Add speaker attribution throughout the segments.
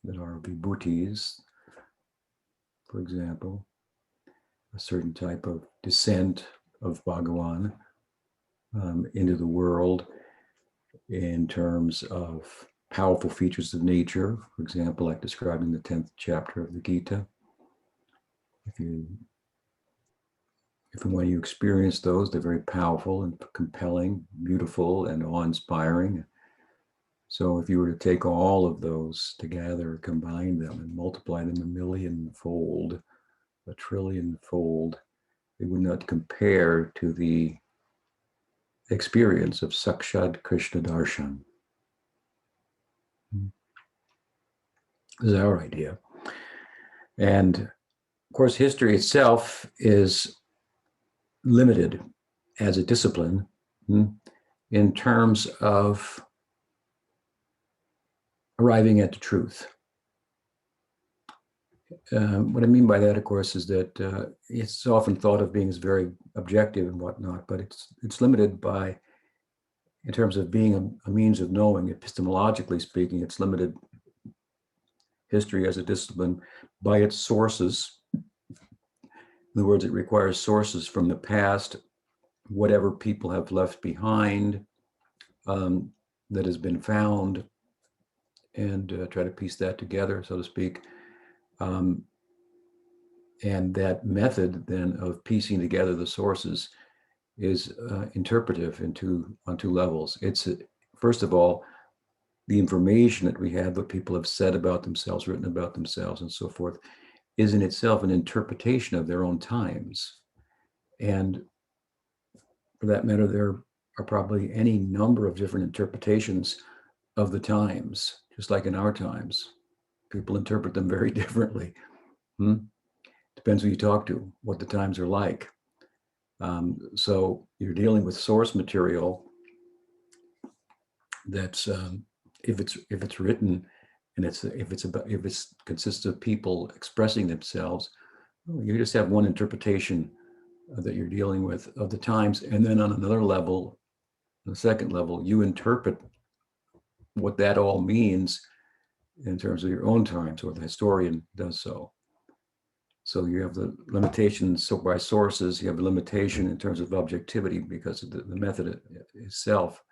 Speaker 1: that are vibhutis, for example, a certain type of descent of Bhagavan into the world in terms of powerful features of nature, for example, like described in the 10th chapter of the Gita. If and when you experience those, they're very powerful and compelling, beautiful and awe-inspiring. So if you were to take all of those together, combine them and multiply them a millionfold, a trillionfold, they would not compare to the experience of Sakshat Krishna Darshan. This is our idea. And of course, history itself is limited as a discipline in terms of arriving at the truth. What I mean by that, of course, is that it's often thought of being as very objective and whatnot, but it's limited by, in terms of being a means of knowing, epistemologically speaking, it's limited, history as a discipline, by its sources. In other words, it requires sources from the past, whatever people have left behind that has been found, and try to piece that together, so to speak. And that method then of piecing together the sources is interpretive on two levels. It's, first of all, the information that we have, what people have said about themselves, written about themselves, and so forth, is in itself an interpretation of their own times. And for that matter, there are probably any number of different interpretations of the times, just like in our times. People interpret them very differently. Depends who you talk to, what the times are like. So you're dealing with source material that's, if it's written and if it consists of people expressing themselves, you just have one interpretation that you're dealing with of the times, and then on another level, the second level, you interpret what that all means in terms of your own times, or the historian does so. So you have the limitations by sources, you have a limitation in terms of objectivity, because of the method itself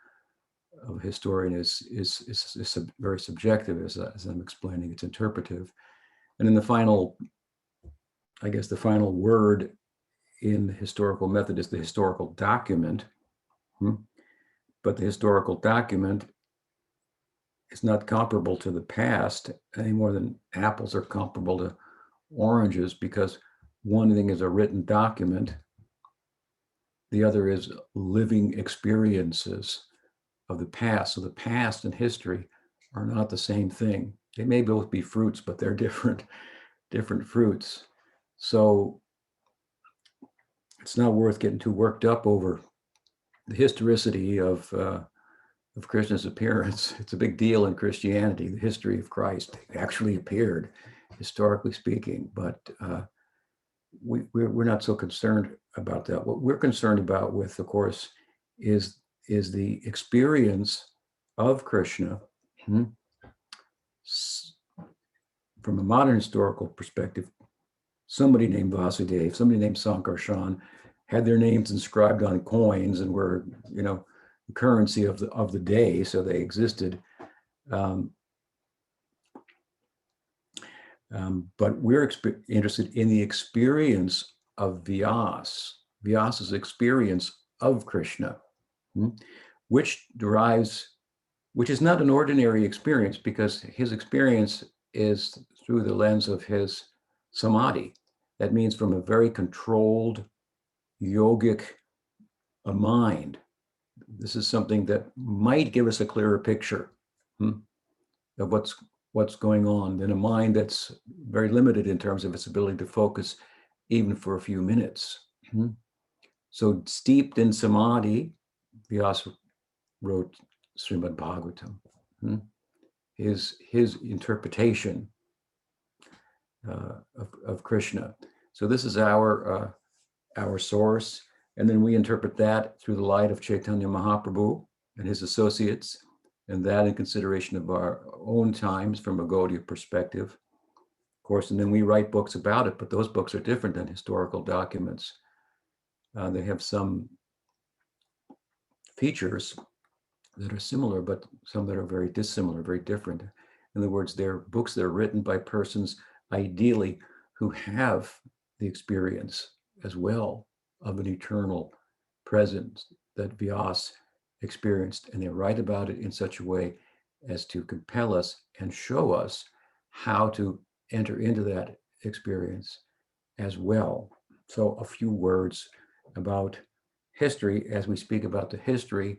Speaker 1: of a historian is very subjective, as I'm explaining. It's interpretive. And then the final word in the historical method is the historical document. But the historical document is not comparable to the past any more than apples are comparable to oranges, because one thing is a written document, the other is living experiences of the past. So the past and history are not the same thing. They may both be fruits, but they're different fruits. So it's not worth getting too worked up over the historicity of Krishna's appearance. It's a big deal in Christianity, the history of Christ. He actually appeared, historically speaking, but we're not so concerned about that. What we're concerned about with, of course, is the experience of Krishna from a modern historical perspective. Somebody named Vasudeva, somebody named Sankarshan had their names inscribed on coins and were, the currency of the day, so they existed. But we're interested in the experience of Vyasa's experience of Krishna, which is not an ordinary experience, because his experience is through the lens of his samadhi. That means from a very controlled yogic mind. This is something that might give us a clearer picture of what's going on than a mind that's very limited in terms of its ability to focus even for a few minutes. So steeped in samadhi, Vyasa wrote Srimad Bhagavatam. His interpretation of Krishna. So this is our source, and then we interpret that through the light of Chaitanya Mahaprabhu and his associates, and that in consideration of our own times from a Gaudiya perspective, of course, and then we write books about it, but those books are different than historical documents. They have some features that are similar, but some that are very dissimilar, very different. In other words, they're books that are written by persons ideally who have the experience as well of an eternal presence that Vyas experienced, and they write about it in such a way as to compel us and show us how to enter into that experience as well. So a few words about history as we speak about the history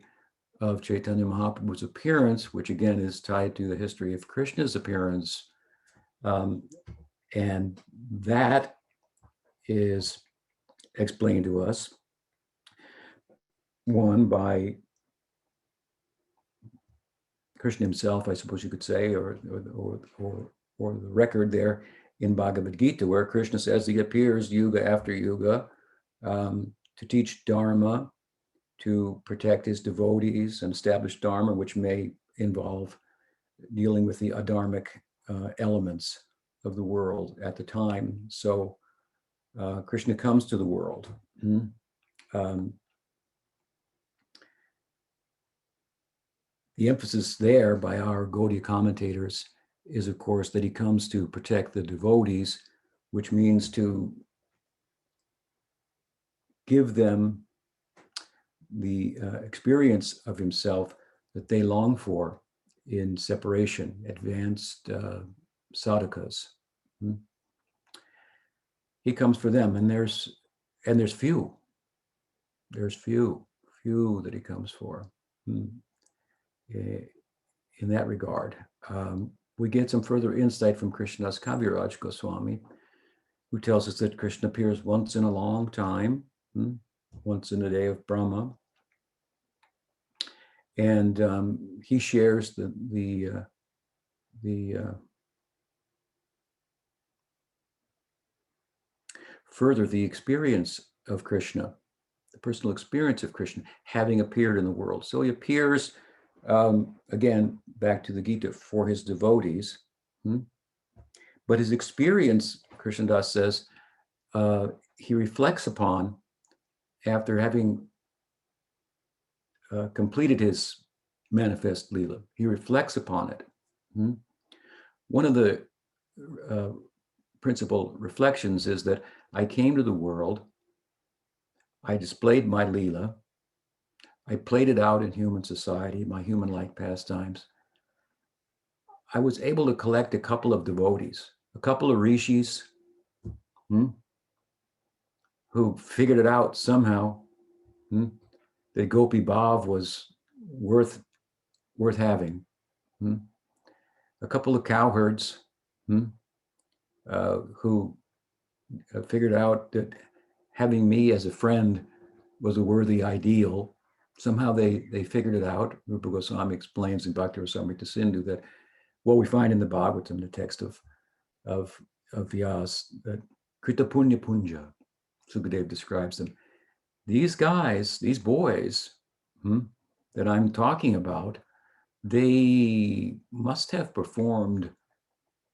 Speaker 1: of Chaitanya Mahaprabhu's appearance, which again is tied to the history of Krishna's appearance. And that is explained to us, one, by Krishna himself, I suppose you could say, or the record there in Bhagavad Gita, where Krishna says he appears yuga after yuga to teach Dharma, to protect his devotees and establish Dharma, which may involve dealing with the adharmic elements of the world at the time. So Krishna comes to the world. The emphasis there by our Gaudiya commentators is, of course, that he comes to protect the devotees, which means to give them the experience of himself that they long for in separation, advanced sadhakas. He comes for them, and there's few. There's few that he comes for. In that regard, we get some further insight from Krishnadas Kaviraj Goswami, who tells us that Krishna appears once in a long time, once in a day of Brahma, and he shares the further the experience of Krishna, the personal experience of Krishna having appeared in the world. So he appears, again, back to the Gita, for his devotees. But his experience, Krishnadas says, he reflects upon after having completed his manifest Leela. He reflects upon it. One of the principal reflections is that I came to the world, I displayed my Leela, I played it out in human society, my human-like pastimes. I was able to collect a couple of devotees, a couple of rishis, who figured it out somehow, that Gopi Bhav was worth having. A couple of cowherds who figured out that having me as a friend was a worthy ideal. Somehow they figured it out. Rupa Goswami explains in Bhakti Rasamrita Sindhu that what we find in the Bhagavatam, the text of Vyas, that Krita Punya Punja, Sukadev describes them. These guys, these boys that I'm talking about, they must have performed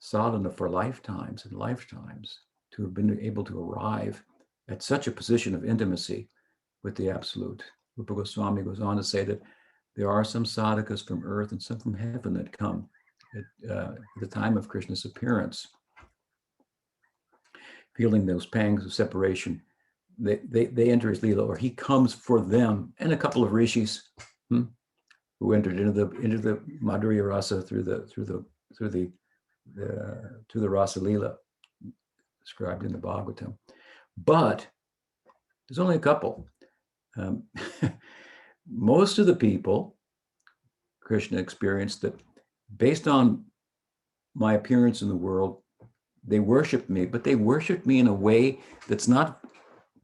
Speaker 1: sadhana for lifetimes and lifetimes to have been able to arrive at such a position of intimacy with the Absolute. Rupa Goswami goes on to say that there are some sadhakas from earth and some from heaven that come at the time of Krishna's appearance, feeling those pangs of separation. They enter his Leela, or he comes for them, and a couple of rishis who entered into the Madhurya Rasa through the Rasa Leela described in the Bhagavatam. But there's only a couple. Most of the people, Krishna experienced that based on my appearance in the world, they worshiped me, but they worshiped me in a way that's not,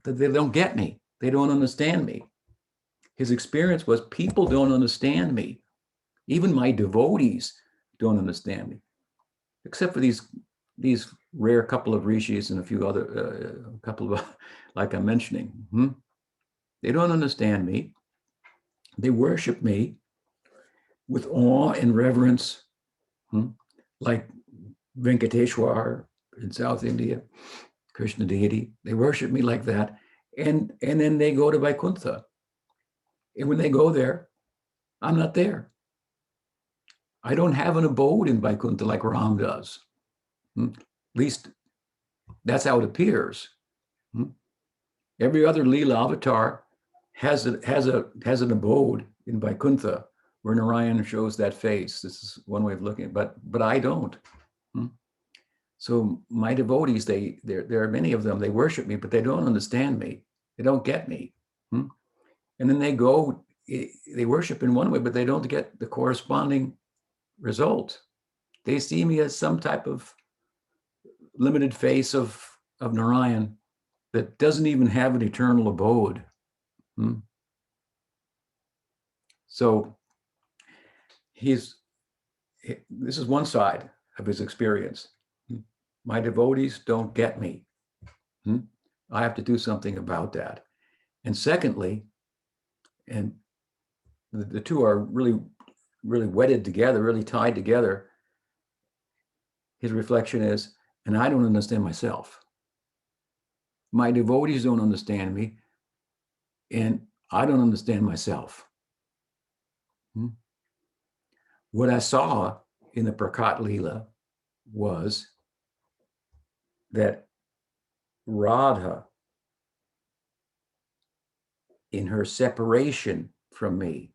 Speaker 1: that they don't get me. They don't understand me. His experience was people don't understand me. Even my devotees don't understand me, except for these rare couple of rishis and a few other, couple of, like I'm mentioning. They don't understand me. They worship me, with awe and reverence, like Venkateshwar in South India, Krishna deity. They worship me like that. And then they go to Vaikuntha. And when they go there, I'm not there. I don't have an abode in Vaikuntha like Ram does. At least that's how it appears. Every other Leela avatar has an abode in Vaikuntha where Narayan shows that face. This is one way of looking at it, but I don't. So my devotees, there are many of them, they worship me, but they don't understand me. They don't get me. And then they worship in one way, but they don't get the corresponding result. They see me as some type of limited face of Narayan that doesn't even have an eternal abode. So this is one side of his experience. My devotees don't get me. I have to do something about that. And secondly, and the two are really, really wedded together, really tied together. His reflection is, and I don't understand myself. My devotees don't understand me, and I don't understand myself. What I saw in the Prakat Leela was that Radha, in her separation from me,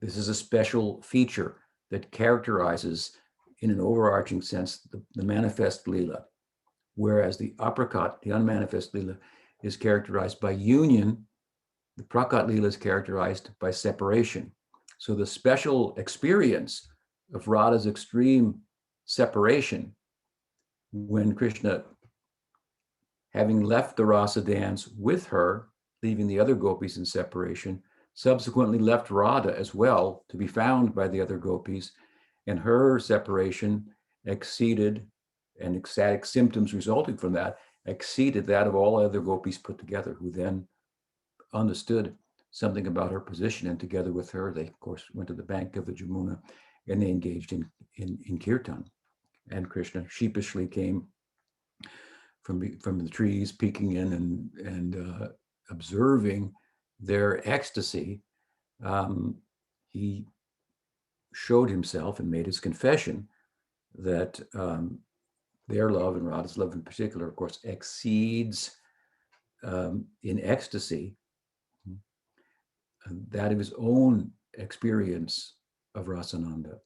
Speaker 1: this is a special feature that characterizes, in an overarching sense, the manifest Leela, whereas the Aprakat, the unmanifest Leela, is characterized by union. The Prakat Leela is characterized by separation. So the special experience of Radha's extreme separation, when Krishna, having left the rasa dance with her, leaving the other gopis in separation, subsequently left Radha as well to be found by the other gopis, and her separation exceeded, and ecstatic symptoms resulting from that exceeded that of all other gopis put together, who then understood something about her position, and together with her, they of course went to the bank of the Jamuna and they engaged in kirtan. And Krishna sheepishly came from the trees, peeking in and observing their ecstasy. He showed himself and made his confession that their love, and Radha's love in particular, of course, exceeds in ecstasy that of his own experience of Rasananda.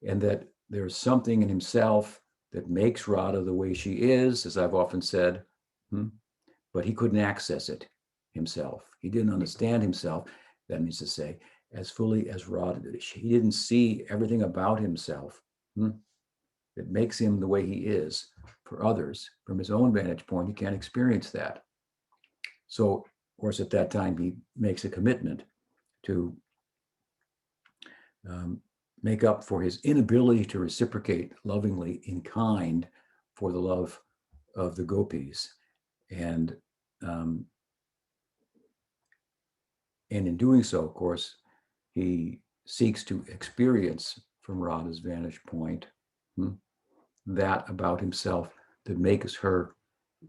Speaker 1: And that there's something in himself that makes Radha the way she is, as I've often said, but he couldn't access it himself. He didn't understand himself, that means to say, as fully as Radha did. He didn't see everything about himself that makes him the way he is for others. From his own vantage point, he can't experience that. So, of course, at that time, he makes a commitment to make up for his inability to reciprocate lovingly in kind for the love of the gopis. And in doing so, of course, he seeks to experience from Radha's vantage point that about himself that makes her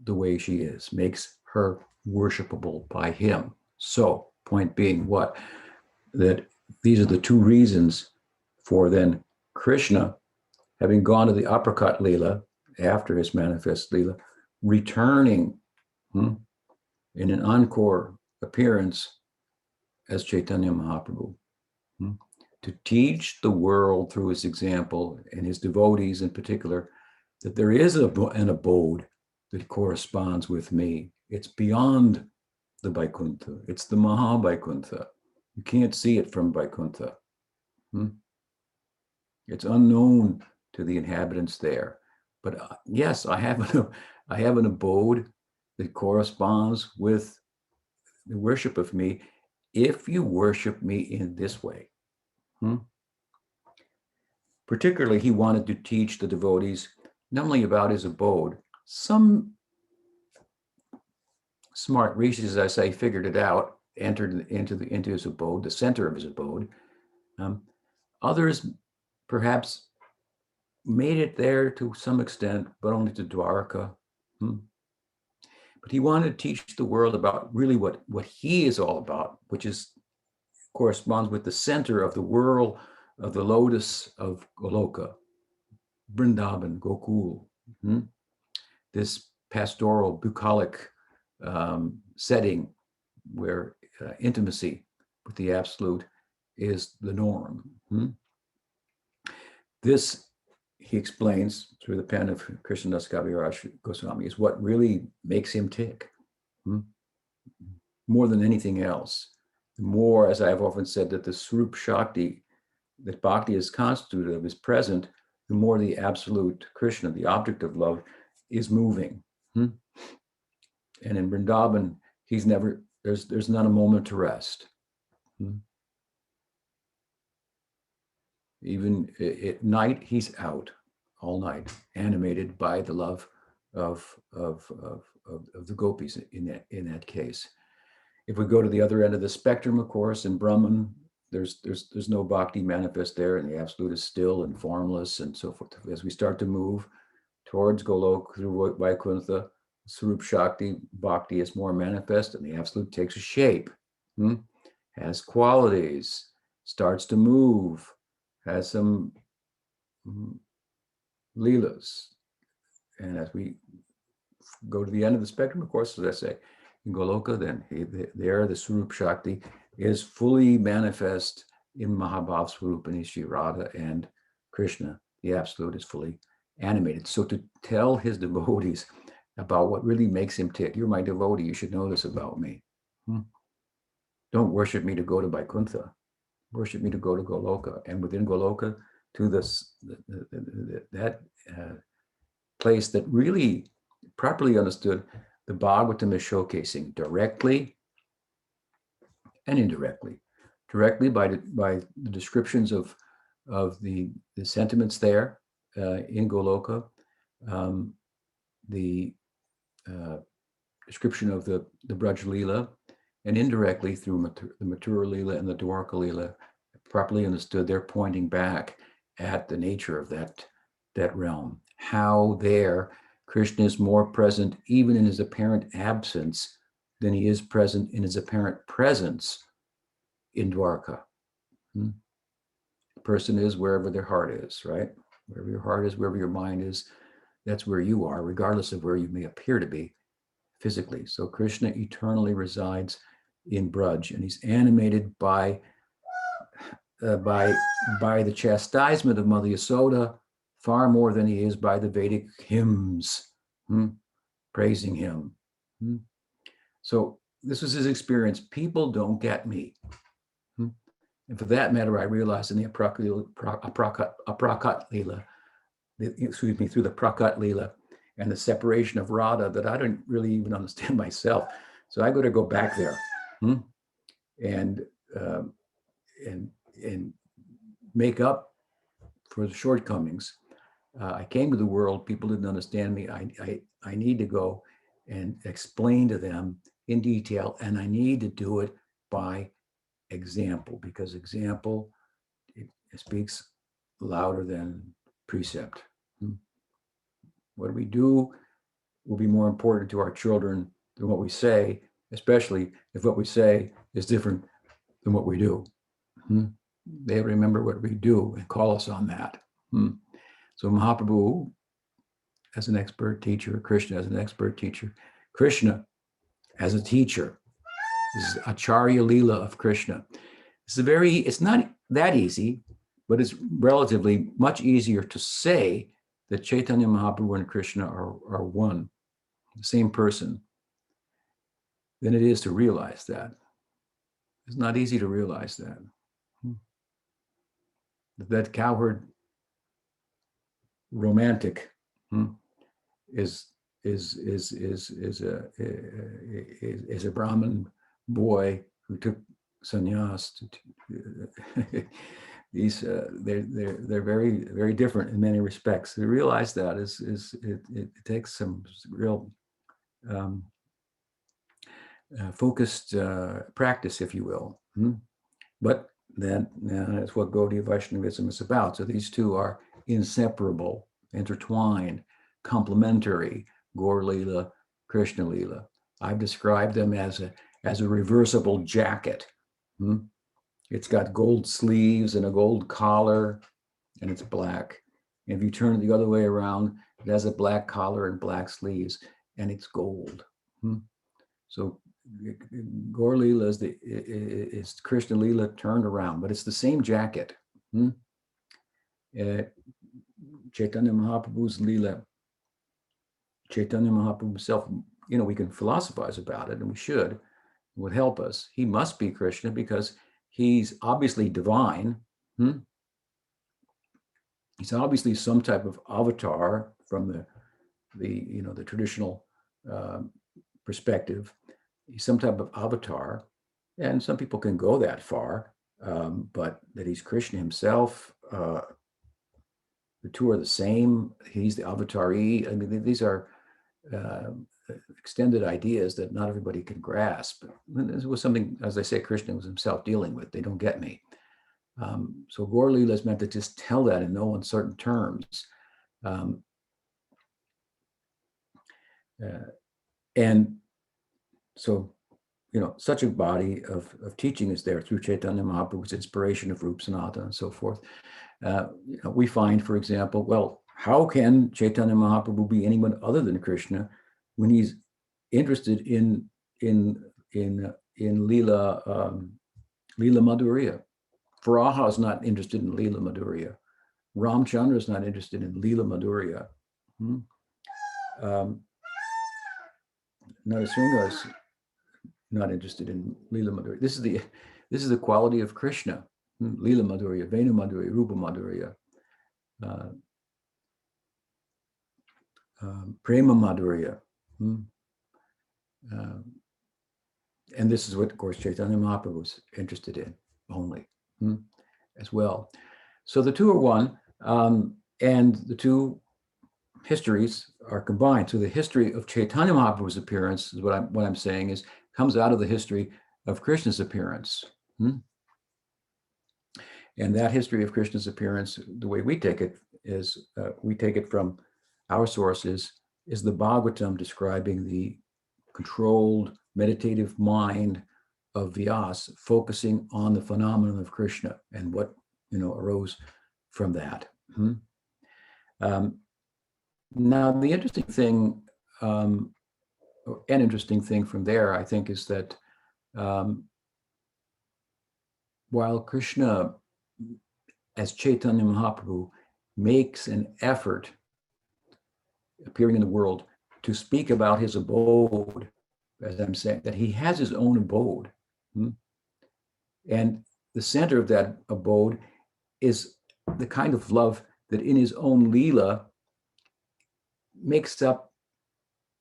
Speaker 1: the way she is, makes her worshipable by him. So, point being what? That these are the two reasons for then Krishna, having gone to the Aprakat Leela after his manifest Leela, returning in an encore appearance as Chaitanya Mahaprabhu, to teach the world through his example, and his devotees in particular, that there is an abode that corresponds with me. It's beyond the Vaikuntha. It's the Maha Vaikuntha. You can't see it from Vaikuntha. It's unknown to the inhabitants there. But yes, I have an abode that corresponds with the worship of me, if you worship me in this way. Particularly, he wanted to teach the devotees not only about his abode. Some smart rishis, as I say, figured it out, entered into his abode, the center of his abode, Others perhaps made it there to some extent, but only to Dwarka. But he wanted to teach the world about really what he is all about, which is corresponds with the center of the whirl of the lotus of Goloka, Vrindavan, Gokul. This pastoral, bucolic setting where intimacy with the absolute is the norm. This, he explains through the pen of Krishnadas Kaviraj Goswami, is what really makes him tick. More than anything else. The more, as I've often said, that the Swarup Shakti, that Bhakti is constituted of, is present, the more the absolute Krishna, the object of love, is moving. And in Vrindavan, he's never, there's not a moment to rest. Even at night, he's out all night, animated by the love of the gopis in that case. If we go to the other end of the spectrum, of course, in Brahman, there's no bhakti manifest there, and the absolute is still and formless and so forth. As we start to move towards Golok through Vaikuntha, Swarup Shakti, bhakti is more manifest, and the absolute takes a shape, has qualities, starts to move, has some leelas. And as we go to the end of the spectrum, of course, as I say, in Goloka, then there the Swarup Shakti is fully manifest in Mahabhav Swarup and Ishri Radha and Krishna. The absolute is fully animated. So to tell his devotees about what really makes him tick, you're my devotee, you should know this about me. Don't worship me to go to Vaikuntha. Worship me to go to Goloka. And within Goloka, to this that place that really, properly understood, the Bhagavatam is showcasing directly and indirectly. Directly by the descriptions of the sentiments there in Goloka, the description of the Braj Leela, and indirectly through the Mathura Leela and the Dwarka Leela, properly understood, they're pointing back at the nature of that realm. How there Krishna is more present even in his apparent absence than he is present in his apparent presence in Dwarka. The person is wherever their heart is, right? Wherever your heart is, wherever your mind is, that's where you are, regardless of where you may appear to be physically. So Krishna eternally resides in Braj, and he's animated by the chastisement of Mother Yasoda far more than he is by the Vedic hymns praising him. So this was his experience. People don't get me. And for that matter, I realized in the Aprakat Leela, through the Prakat Leela and the separation of Radha, that I didn't really even understand myself. So I got to go back there and make up for the shortcomings. I came to the world, people didn't understand me. I need to go and explain to them in detail, and I need to do it by example, because example, it speaks louder than precept. What we do will be more important to our children than what we say, especially if what we say is different than what we do. They remember what we do and call us on that. So Mahaprabhu, as an expert teacher, Krishna as an expert teacher, Krishna as a teacher. This is Acharya Leela of Krishna. It's not that easy, but it's relatively much easier to say that Chaitanya Mahaprabhu and Krishna are one, the same person, than it is to realize that. It's not easy to realize that. That cowherd romantic is a Brahmin boy who took sannyas. These they're very, very different in many respects. To realize that it takes some real focused practice, if you will. But That's what Gaudiya Vaishnavism is about. So these two are inseparable, intertwined, complementary, Gaur Lila, Krishna Lila. I've described them as a reversible jacket. It's got gold sleeves and a gold collar, and it's black. And if you turn it the other way around, it has a black collar and black sleeves, and it's gold. So Gaur Lila is Krishna Lila turned around, but it's the same jacket. Chaitanya Mahaprabhu's Lila, Chaitanya Mahaprabhu himself, we can philosophize about it, and we should. It would help us. He must be Krishna because he's obviously divine. He's obviously some type of avatar from the traditional perspective. He's some type of avatar, and some people can go that far, but that he's Krishna himself, the two are the same. He's the avatari. I mean, these are extended ideas that not everybody can grasp. This was something, as I say, Krishna was himself dealing with. They don't get me. So Gaur Lila is meant to just tell that in no uncertain terms. And so, such a body of teaching is there through Chaitanya Mahaprabhu's inspiration of Rup Sanatana and so forth. We find, for example, well, how can Chaitanya Mahaprabhu be anyone other than Krishna when he's interested in Leela Madhurya? Varaha is not interested in Leela Madhurya. Ramchandra is not interested in Leela Madhurya. Narasimha is not interested in Leela Madhurya. This is the quality of Krishna. Leela Madhurya, Venu Madhurya, Rupa Madhurya, Prema Madhurya. And this is what, of course, Chaitanya Mahaprabhu was interested in only as well. So the two are one, and the two histories are combined. So the history of Chaitanya Mahaprabhu's appearance is what I'm saying is comes out of the history of Krishna's appearance. And that history of Krishna's appearance, the way we take it is we take it from our sources is the Bhagavatam describing the controlled meditative mind of Vyasa, focusing on the phenomenon of Krishna and what arose from that. Now, the interesting thing, an interesting thing from there, I think, is that while Krishna, as Chaitanya Mahaprabhu, makes an effort appearing in the world to speak about his abode, as I'm saying, that he has his own abode. And the center of that abode is the kind of love that in his own Leela makes up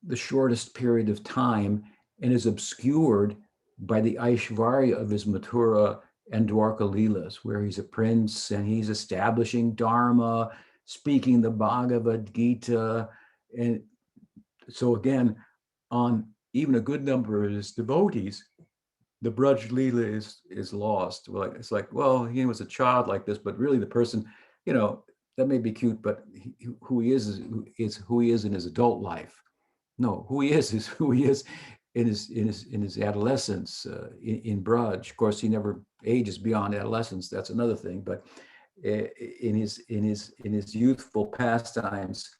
Speaker 1: the shortest period of time and is obscured by the Aishvarya of his Mathura and Dwarka Leelas, where he's a prince and he's establishing Dharma, speaking the Bhagavad Gita. And so again, on even a good number of his devotees, the Braj Leela is lost. It's like, well, he was a child like this, but really the person, that may be cute, but who he is who he is in his adult life. No, who he is who he is in his adolescence in Braj. Of course, he never ages beyond adolescence. That's another thing. But in his youthful pastimes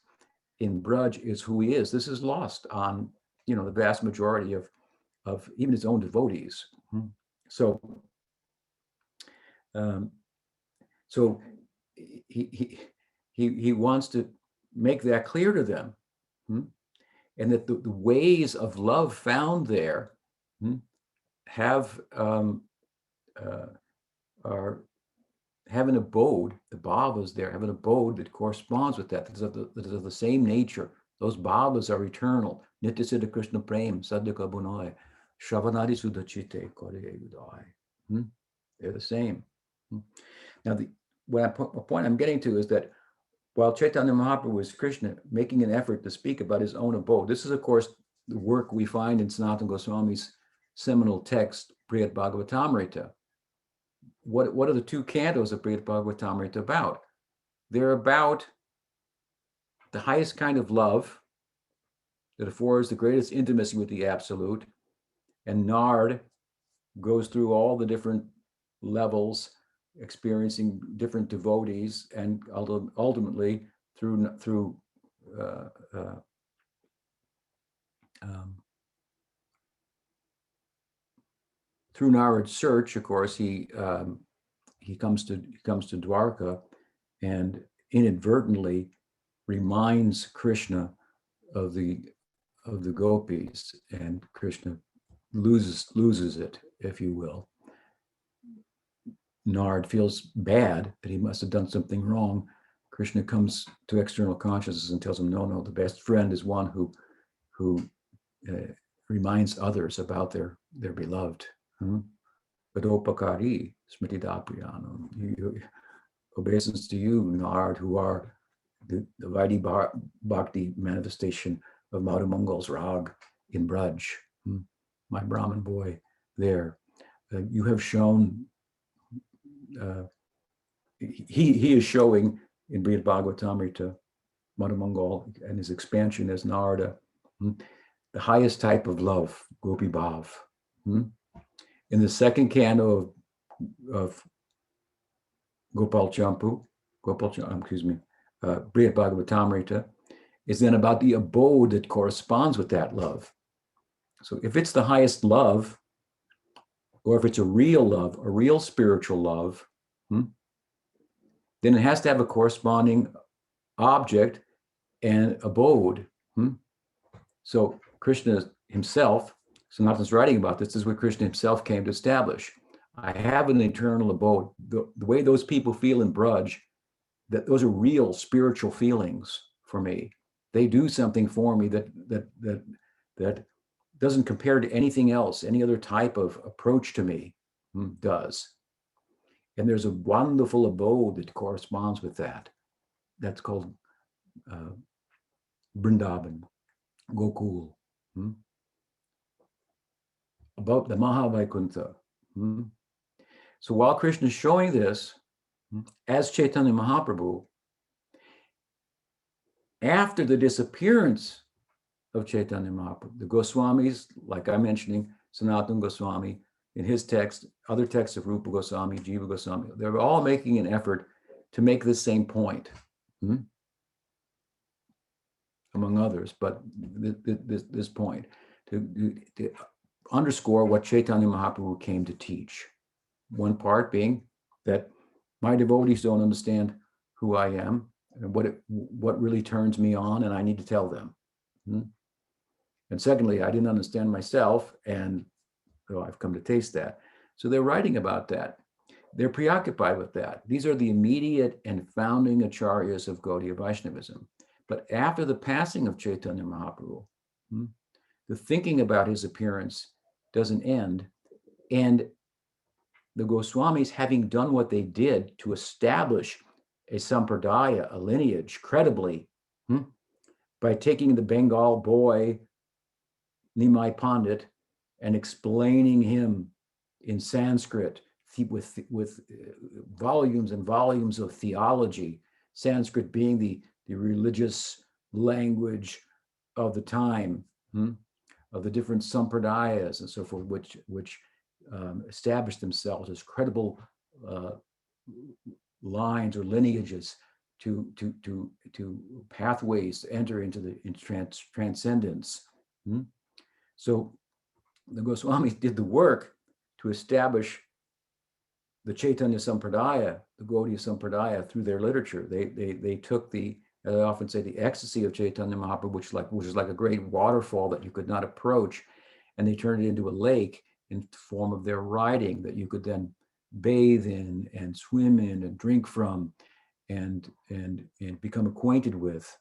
Speaker 1: in Braj is who he is. This is lost on the vast majority of even his own devotees. So he wants to make that clear to them, and that the ways of love found there have an abode. The bhavas there have an abode that corresponds with that is of the same nature. Those bhavas are eternal. Nitya Siddha Krishna Prem, Sadhika Bunay, Shravanadi Sudachite Kore Udai. They're the same. Now, the point I'm getting to is that while Chaitanya Mahaprabhu is Krishna making an effort to speak about his own abode, this is, of course, the work we find in Sanatana Goswami's seminal text, Priyat Bhagavatamrita. what are the two cantos of Brihad Bhagavatamrita about? They're about the highest kind of love that affords the greatest intimacy with the Absolute. And Nard goes through all the different levels, experiencing different devotees, and ultimately through uh, uh, um, through Narad's search, of course, he comes to Dwarka, and inadvertently reminds Krishna of the gopis, and Krishna loses it, if you will. Nard feels bad that he must have done something wrong. Krishna comes to external consciousness and tells him, no, the best friend is one who reminds others about their beloved. Vadopakari smritidapriyanam. Obeisance to you, Nard, who are the Vaidhi Bhakti manifestation of Madhumangal's Rag in Braj, my Brahmin boy there. You have shown, he is showing in Brihad Bhagavatamrita, Madhumangal and his expansion as Narada, the highest type of love, Gopi Bhav. In the second canto of Gopal Champu, Brihad Bhagavatamrita, is then about the abode that corresponds with that love. So if it's the highest love, or if it's a real love, a real spiritual love, then it has to have a corresponding object and abode. So Krishna himself, Sanatana's writing about this is what Krishna himself came to establish. I have an eternal abode. The way those people feel in Braj, that those are real spiritual feelings for me. They do something for me that doesn't compare to anything else, any other type of approach to me does. And there's a wonderful abode that corresponds with that. That's called Vrindavan, Gokul, about the Mahavaikuntha. So while Krishna is showing this as Chaitanya Mahaprabhu, after the disappearance of Chaitanya Mahaprabhu, the Goswamis, like I'm mentioning, Sanatana Goswami, in his text, other texts of Rupa Goswami, Jiva Goswami, they're all making an effort to make the same point, among others, but this point, to underscore what Chaitanya Mahaprabhu came to teach. One part being that my devotees don't understand who I am and what really turns me on, and I need to tell them. And secondly, I didn't understand myself, and I've come to taste that. So they're writing about that. They're preoccupied with that. These are the immediate and founding acharyas of Gaudiya Vaishnavism. But after the passing of Chaitanya Mahaprabhu, the thinking about his appearance doesn't end. And the Goswamis, having done what they did to establish a sampradaya, a lineage, credibly, by taking the Bengal boy, Nimai Pandit, and explaining him in Sanskrit with volumes and volumes of theology, Sanskrit being the religious language of the time, of the different sampradayas and so forth, which established themselves as credible lines or lineages to pathways to enter into transcendence. So the Goswamis did the work to establish the Chaitanya Sampradaya, the Gaudiya Sampradaya, through their literature. They took I often say, the ecstasy of Chaitanya Mahaprabhu, which is like a great waterfall that you could not approach, and they turned it into a lake in the form of their writing that you could then bathe in and swim in and drink from and become acquainted with.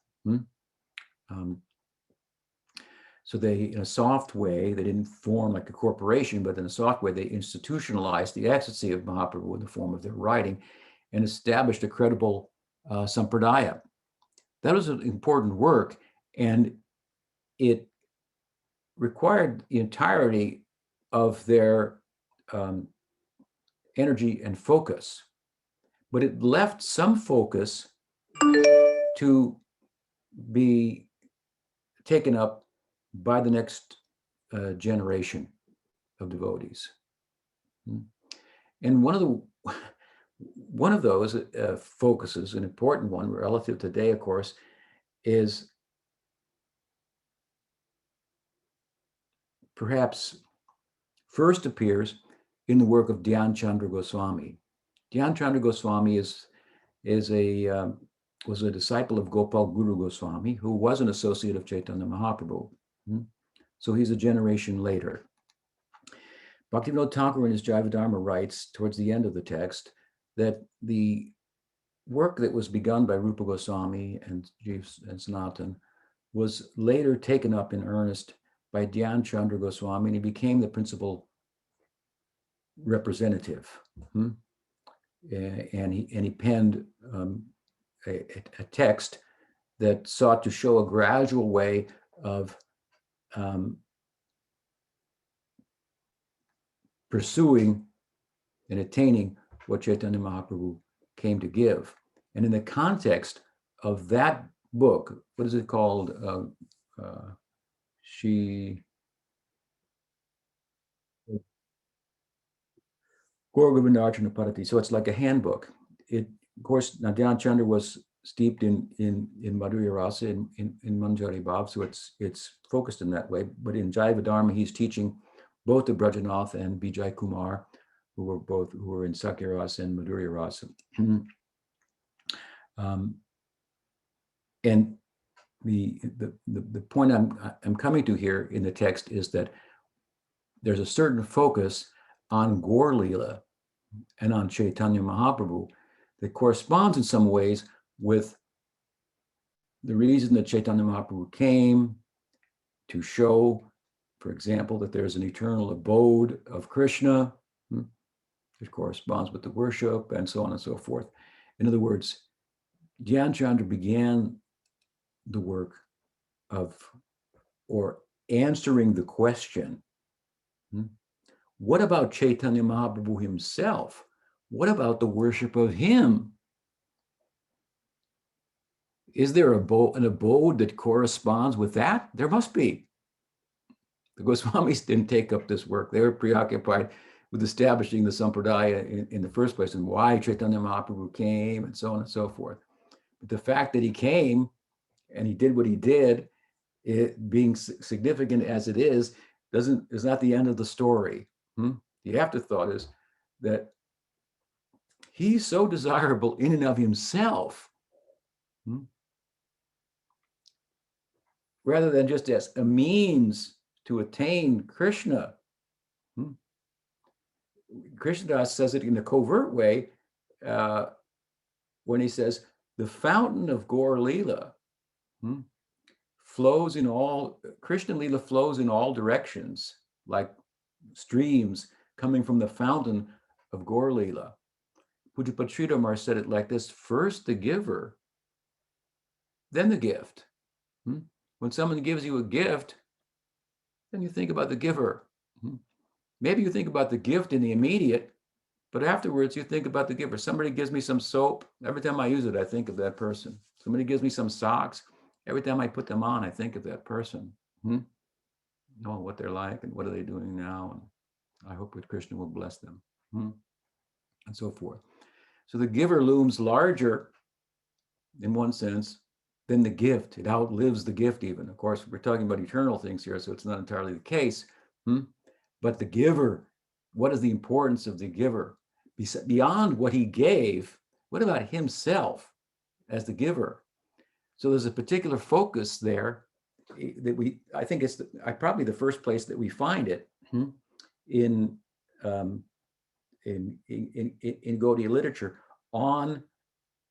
Speaker 1: So they, in a soft way, they didn't form like a corporation, but in a soft way, they institutionalized the ecstasy of Mahaprabhu in the form of their writing and established a credible sampradaya. That was an important work, and it required the entirety of their energy and focus, but it left some focus to be taken up by the next generation of devotees. And one of those focuses, an important one relative to today, of course, is perhaps first appears in the work of Dhyan Chandra Goswami. Dhyan Chandra Goswami was a disciple of Gopal Guru Goswami, who was an associate of Chaitanya Mahaprabhu. So he's a generation later. Bhaktivinoda Thakur in his Jivadharma writes towards the end of the text that the work that was begun by Rupa Goswami and Sanatan was later taken up in earnest by Dhyan Chandra Goswami, and he became the principal representative. And he penned a text that sought to show a gradual way of pursuing and attaining what Chaitanya Mahaprabhu came to give. And in the context of that book, what is it called? Gaura Govindacharna Padati. So it's like a handbook. Of course, Dhyan Chandra was steeped in Madhurya Rasa, in Manjari Bhav, so it's focused in that way. But in Jaiva Dharma, he's teaching both to Brajanath and Vijay Kumar, who were in Sakya Rasa and Madhurya Rasa. And the point I'm coming to here in the text is that there's a certain focus on Gaur Leela and on Chaitanya Mahaprabhu that corresponds in some ways with the reason that Chaitanya Mahaprabhu came to show, for example, that there's an eternal abode of Krishna. It corresponds with the worship and so on and so forth. In other words, Dhyan Chandra began the work of, or answering the question, what about Chaitanya Mahaprabhu himself? What about the worship of him? Is there an abode that corresponds with that? There must be. The Goswamis didn't take up this work. They were preoccupied with establishing the Sampradaya in the first place and why Chaitanya Mahaprabhu came and so on and so forth. But the fact that he came and he did what he did, it being significant as it is not the end of the story. The afterthought is that he's so desirable in and of himself, rather than just as a means to attain Krishna. Krishnadas says it in a covert way when he says, the fountain of Gaur Leela flows in all, Krishna Leela flows in all directions, like streams coming from the fountain of Gaur Leela. Pujapad Sridhar said it like this: first the giver, then the gift. When someone gives you a gift, then you think about the giver. Maybe you think about the gift in the immediate, but afterwards you think about the giver. Somebody gives me some soap. Every time I use it, I think of that person. Somebody gives me some socks. Every time I put them on, I think of that person. Know what they're like and what are they doing now. And I hope that Krishna will bless them. And so forth. So the giver looms larger in one sense than the gift. It outlives the gift even. Of course, we're talking about eternal things here, so it's not entirely the case. But the giver, what is the importance of the giver? Beyond what he gave, what about himself as the giver? So there's a particular focus there that I think it's probably the first place that we find it in Gaudiya literature, on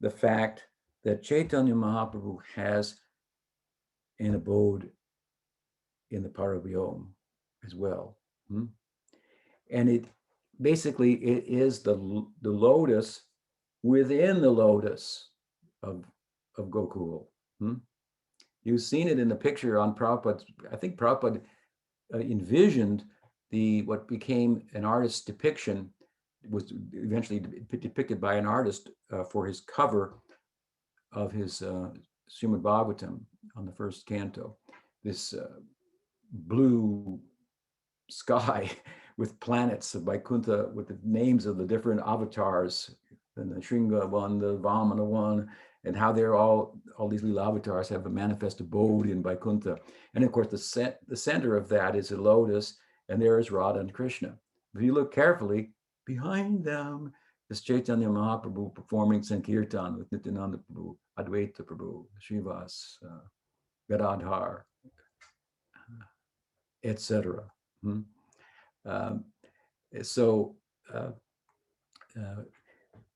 Speaker 1: the fact that Chaitanya Mahaprabhu has an abode in the Paravyom as well. And it is the lotus within the lotus of Gokul. You've seen it in the picture on Prabhupada. I think Prabhupada envisioned what became an artist's depiction was eventually depicted by an artist for his cover of his Srimad Bhagavatam on the first canto. This blue sky with planets of Vaikuntha with the names of the different avatars, and the Shringa one, the Vamana one, and how they're all these little avatars have a manifest abode in Vaikuntha. And of course, the center of that is a lotus, and there is Radha and Krishna. If you look carefully, behind them is Chaitanya Mahaprabhu performing Sankirtan with Nityananda Prabhu, Advaita Prabhu, Srivas, Gadadhar, etc. So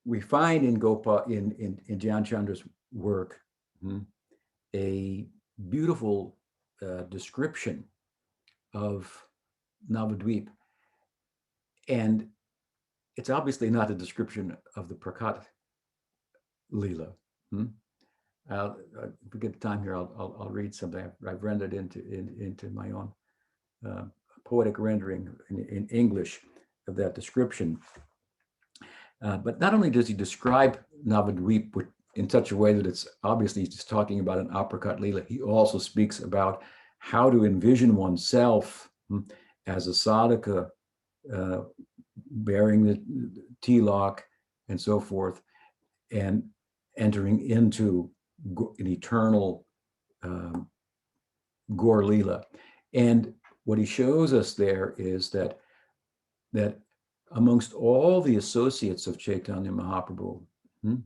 Speaker 1: we find in Dhyan Chandra's work a beautiful description of Navadvip, and it's obviously not a description of the Prakat Leela. If we get time here, I'll read something I've rendered into my own poetic rendering in English of that description. But not only does he describe Navadvip in such a way that it's obviously just talking about an apricot Leela, he also speaks about how to envision oneself as a sadhaka, bearing the tilak and so forth, and entering into an eternal Gaur Leela. And what he shows us there is that amongst all the associates of Chaitanya Mahaprabhu, the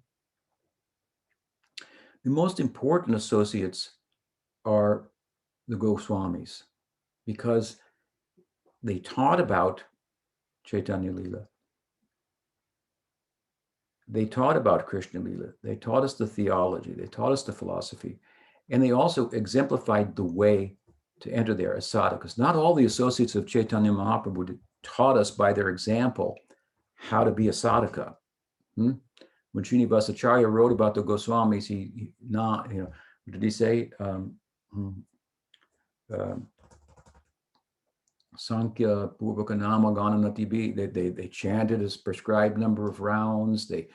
Speaker 1: most important associates are the Goswamis, because they taught about Chaitanya Leela. They taught about Krishna Leela. They taught us the theology. They taught us the philosophy. And they also exemplified the way to enter there as sadhakas. Not all the associates of Chaitanya Mahaprabhu taught us by their example how to be a sadhaka. When Srinivasacharya wrote about the Goswamis, what did he say? Sankhya Purvaka Nama Gananatibi. They chanted a prescribed number of rounds. They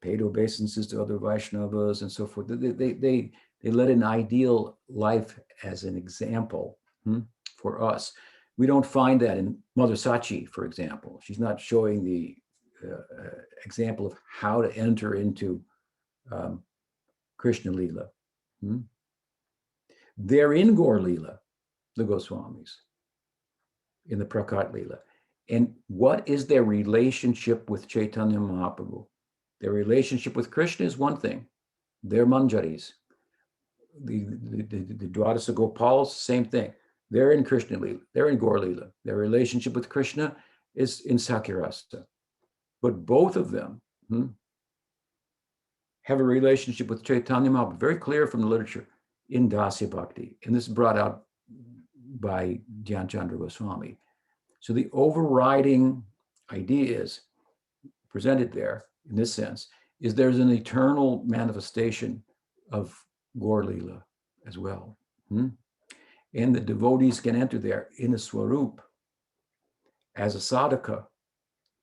Speaker 1: paid obeisances to other Vaishnavas and so forth. They led an ideal life as an example for us. We don't find that in Mother Sachi, for example. She's not showing the example of how to enter into Krishna Leela. They're in Gaur Leela, the Goswamis, in the Prakat Leela. And what is their relationship with Chaitanya Mahaprabhu? Their relationship with Krishna is one thing. They're manjaris. The Dwadasa Gopals, same thing. They're in Krishna Leela. They're in Gaur Leela. Their relationship with Krishna is in Sakhirasa. But both of them have a relationship with Chaitanya Mahaprabhu, very clear from the literature, in Dasyabhakti. And this is brought out by Dhyan Chandra Goswami. So the overriding idea is presented there in this sense is there's an eternal manifestation of Gaur Leela as well. And the devotees can enter there in a swarup as a sadhaka.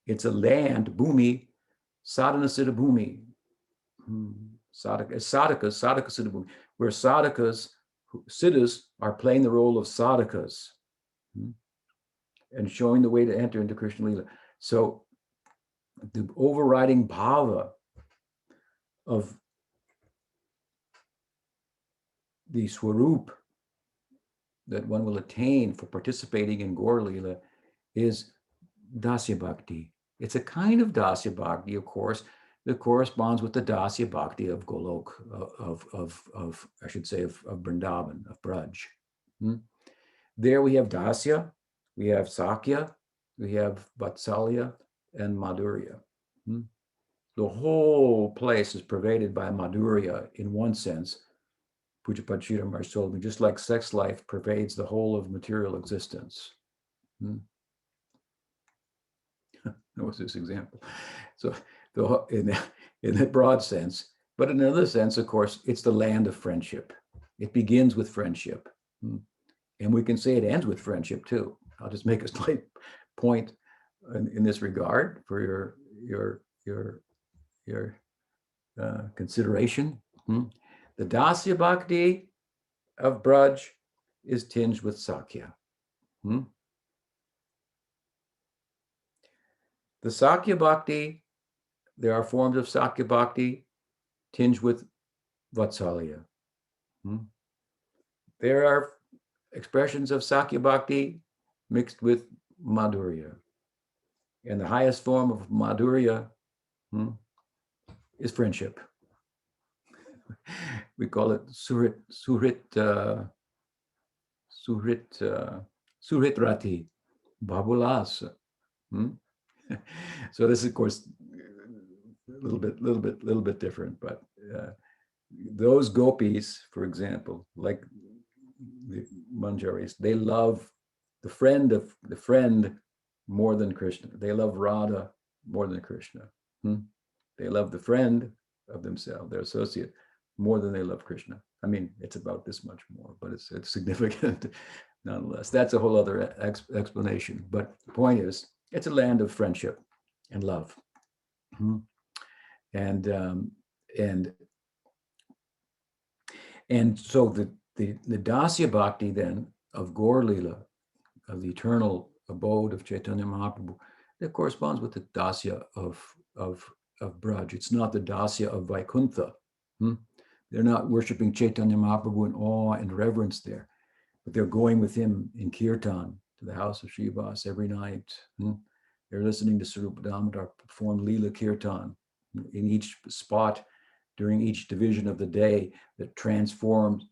Speaker 1: It's a land, bhumi, sadhana siddha bhumi. Sadhakas, sadhaka siddha bhumi, where sadhakas, siddhas are playing the role of sadhakas and showing the way to enter into Krishna Leela. So the overriding bhava of the swarup that one will attain for participating in Gaur Leela is Dasyabhakti. It's a kind of Dasyabhakti, of course, that corresponds with the Dasyabhakti of Golok, of Vrindavan, of Braj. There we have Dasya, we have Sakya, we have Vatsalya, and Madhurya. The whole place is pervaded by Madhurya in one sense. Pujapad Sridhar told me, just like sex life pervades the whole of material existence. That was this example. So in that broad sense, but in another sense, of course, it's the land of friendship. It begins with friendship. And we can say it ends with friendship too. I'll just make a slight point in this regard for your consideration. The Dasyabhakti of Braj is tinged with Sakya. The Sakya Bhakti, there are forms of Sakya Bhakti tinged with Vatsalya. There are expressions of Sakya Bhakti mixed with Madhurya. And the highest form of Madhurya is friendship. We call it Suritrati, Babulas. So this is, of course, a little bit different, but those gopis, for example, like the Manjaris, they love the friend more than Krishna. They love Radha more than Krishna. They love the friend of themselves, their associate, more than they love Krishna. I mean, it's about this much more, but it's significant nonetheless. That's a whole other explanation. But the point is, it's a land of friendship and love. And so the Dasya Bhakti then of Gaur Lila, of the eternal abode of Chaitanya Mahaprabhu, that corresponds with the Dasya of Braj. It's not the Dasya of Vaikuntha. They're not worshiping Chaitanya Mahaprabhu in awe and reverence there, but they're going with him in kirtan to the house of Srivas every night. They're listening to Sarupa Damodar perform Leela Kirtan in each spot during each division of the day that transports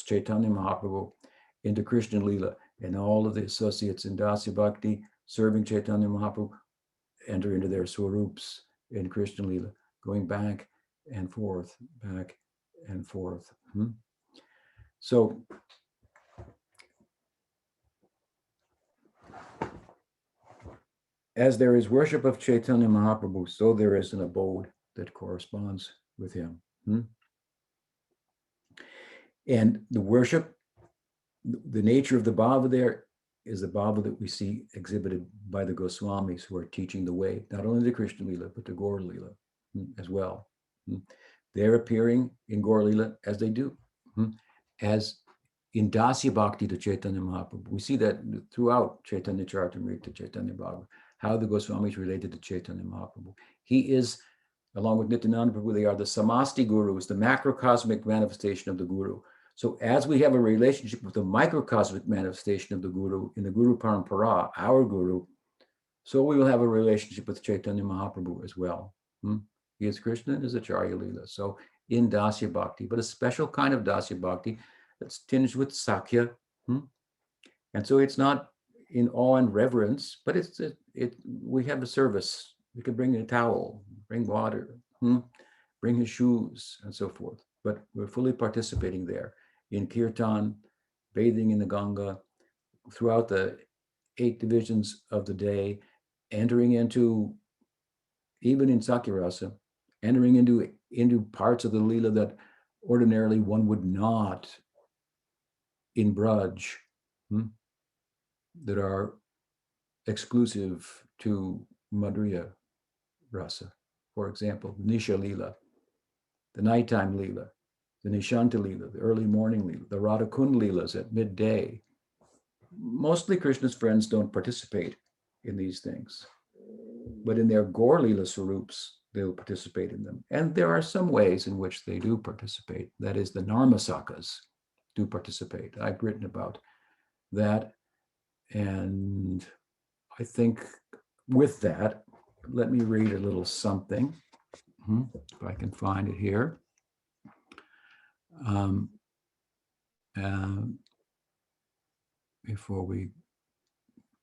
Speaker 1: Chaitanya Mahaprabhu into Krishna Leela, and all of the associates in Dasya Bhakti serving Chaitanya Mahaprabhu enter into their swarups in Krishna Leela, going back and forth. So as there is worship of Chaitanya Mahaprabhu, so there is an abode that corresponds with him. And the worship, the nature of the bhava there is the bhava that we see exhibited by the Goswamis who are teaching the way, not only to Krishna Lila, but to Gaur Lila as well. They're appearing in Gaur Lila as they do, as in Dasya Bhakti to Chaitanya Mahaprabhu. We see that throughout Chaitanya Charitamrita to Chaitanya Bhagavad, how the Goswamis related to Chaitanya Mahaprabhu. He is, along with Nityananda Prabhu, they are the samasti gurus, the macrocosmic manifestation of the guru. So as we have a relationship with the microcosmic manifestation of the guru in the Guru Parampara, our guru, so we will have a relationship with Chaitanya Mahaprabhu as well. He is Krishna and is Acharya Lila. So in Dasya Bhakti, but a special kind of Dasya Bhakti that's tinged with Sakya. And so it's not in awe and reverence, but we have a service. We can bring a towel, bring water, bring his shoes, and so forth. But we're fully participating there in kirtan, bathing in the Ganga, throughout the 8 divisions of the day, entering into, even in Sakyarasa, entering into parts of the Leela that ordinarily one would not in Braj, that are exclusive to Madhurya Rasa. For example, Nisha Leela, the nighttime Leela, the Nishanta Leela, the early morning Leela, the Radhakund Leelas at midday. Mostly Krishna's friends don't participate in these things, but in their Gaur Leela Swarups, they'll participate in them. And there are some ways in which they do participate. That is, the Narmasakas do participate. I've written about that. And I think with that, let me read a little something, if I can find it here. Before we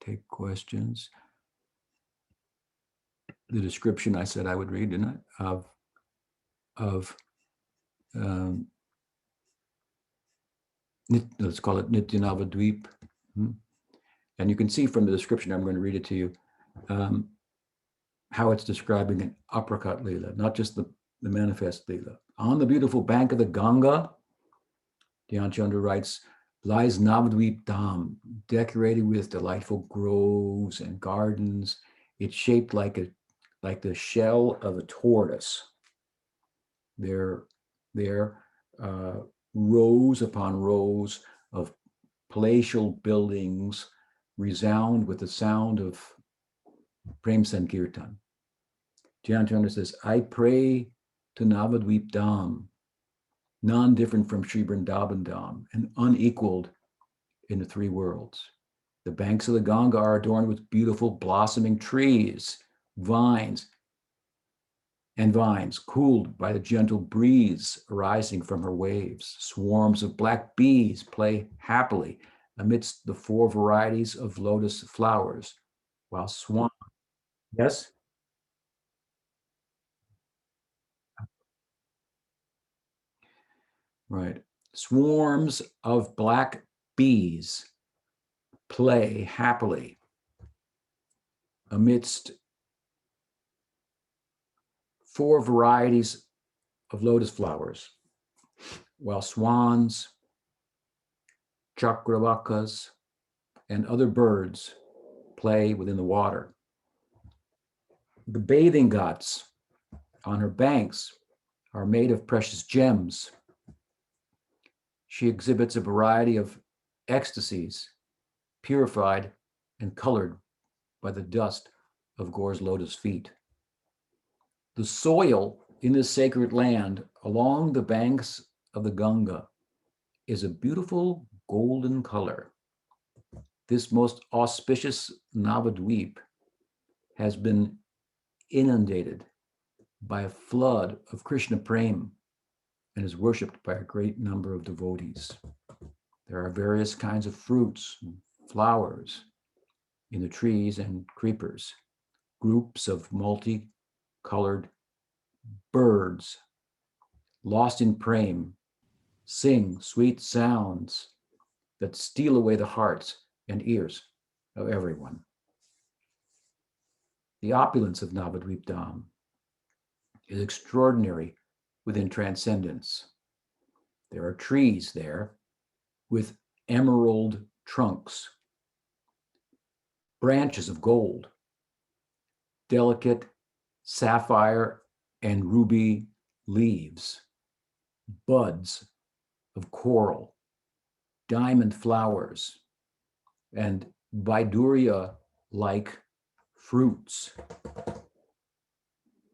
Speaker 1: take questions, the description I said I would read, didn't I? Let's call it Nityanavadvip. And you can see from the description, I'm going to read it to you, how it's describing an aprakat Leela, not just the manifest Leela. On the beautiful bank of the Ganga, Dhyan Chandra writes, lies Navadvip Dham, decorated with delightful groves and gardens. It's shaped like the shell of a tortoise. There, rows upon rows of palatial buildings resound with the sound of Prem Sankirtan. Jayantachandra says, I pray to Navadvip Dham, non-different from Sri Vrindavan Dham and unequaled in the three worlds. The banks of the Ganga are adorned with beautiful blossoming trees, vines, cooled by the gentle breeze arising from her waves. Swarms of black bees play happily amidst the 4 varieties of lotus flowers, while swan. Yes? Right. Swarms of black bees play happily amidst 4 varieties of lotus flowers, while swans, chakravakas, and other birds play within the water. The bathing ghats on her banks are made of precious gems. She exhibits a variety of ecstasies, purified and colored by the dust of Gaura's lotus feet. The soil in this sacred land along the banks of the Ganga is a beautiful golden color. This most auspicious Navadvip has been inundated by a flood of Krishna Prem and is worshipped by a great number of devotees. There are various kinds of fruits and flowers in the trees and creepers. Groups of multicolored birds lost in Prem sing sweet sounds that steal away the hearts and ears of everyone. The opulence of Navadvip Dham is extraordinary within transcendence. There are trees there with emerald trunks, branches of gold, delicate sapphire and ruby leaves, buds of coral, diamond flowers, and Vaiduria-like fruits.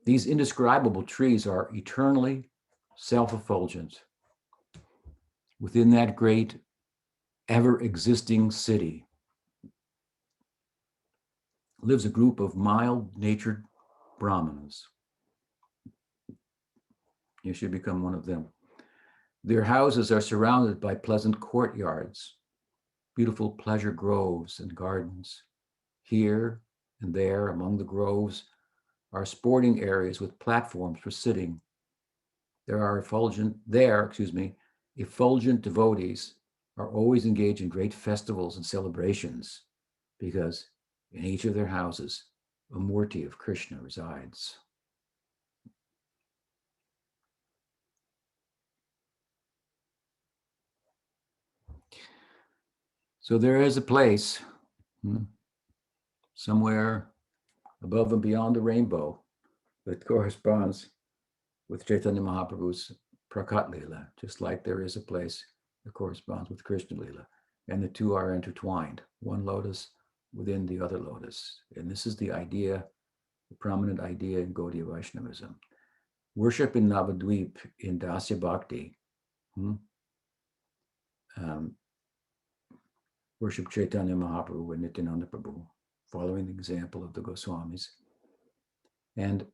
Speaker 1: These indescribable trees are eternally self-effulgent. Within that great, ever-existing city lives a group of mild-natured Brahmanas. You should become one of them. Their houses are surrounded by pleasant courtyards, beautiful pleasure groves and gardens. Here and there among the groves are sporting areas with platforms for sitting. Effulgent devotees are always engaged in great festivals and celebrations because in each of their houses, a Murti of Krishna resides. So there is a place somewhere above and beyond the rainbow that corresponds with Chaitanya Mahaprabhu's Prakat Leela, just like there is a place that corresponds with Krishna Leela. And the two are intertwined, one lotus within the other lotus. And this is the idea, the prominent idea in Gaudiya Vaishnavism. Worship in Navadvip, in Dasyabhakti, worship Chaitanya Mahaprabhu and Nityananda Prabhu, following the example of the Goswamis, and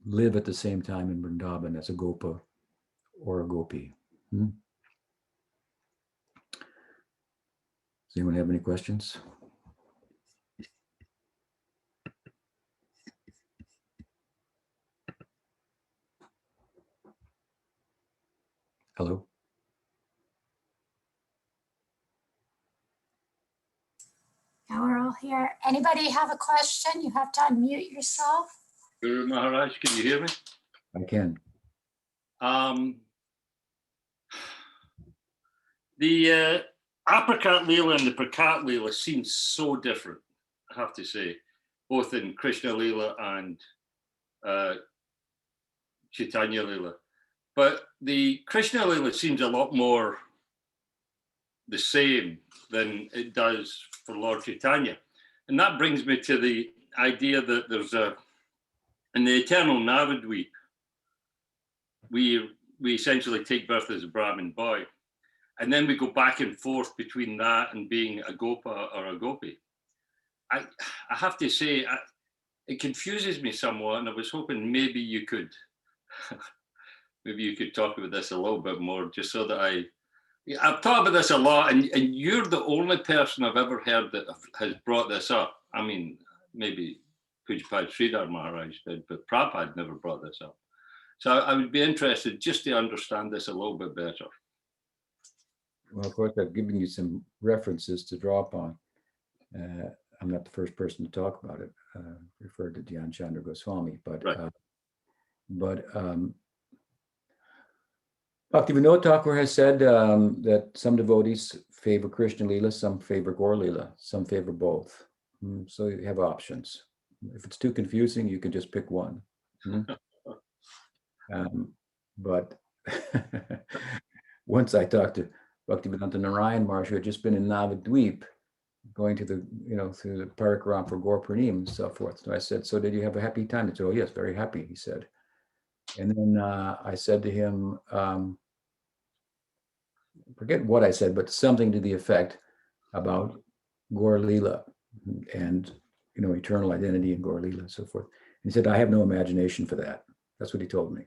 Speaker 1: live at the same time in Vrindavan as a Gopa or a Gopi. Does anyone have any questions? Hello?
Speaker 2: Now we're all here. Anybody have a question? You have to unmute yourself.
Speaker 3: Guru Maharaj, can you hear me?
Speaker 1: I can.
Speaker 3: The Apricot Leela and the Prakat Leela seem so different, I have to say, both in Krishna Leela and Chaitanya Leela. But the Krishna Leela seems a lot more the same than it does for Lord Chaitanya. And that brings me to the idea that there's in the eternal Navadweep, we essentially take birth as a Brahmin boy. And then we go back and forth between that and being a Gopa or a Gopi. I have to say, it confuses me somewhat, and I was hoping maybe you could talk about this a little bit more, just so that I've thought about this a lot, and you're the only person I've ever heard that has brought this up. I mean, maybe Pujapad Sridhar Maharaj did, but Prabhupada never brought this up. So I would be interested just to understand this a little bit better.
Speaker 1: Well, of course, I've given you some references to draw upon. I'm not the first person to talk about it. Referred to Dhyan Chandra Goswami, but
Speaker 3: Right.
Speaker 1: Bhaktivinoda Thakur has said that some devotees favor Krishna Leela, some favor Gaur Leela, some favor both. So you have options. If it's too confusing, you can just pick one. But once I talked to Bhaktivedanta Narayan Maharaj, who had just been in Navadweep, going to the, through the Parikaram for Gaur Purnima and so forth. So I said, so did you have a happy time? He said, oh yes, very happy, he said. And then I said to him, forget what I said, but something to the effect about Gaur Leela and, eternal identity in Gaur Leela and so forth. He said, I have no imagination for that. That's what he told me.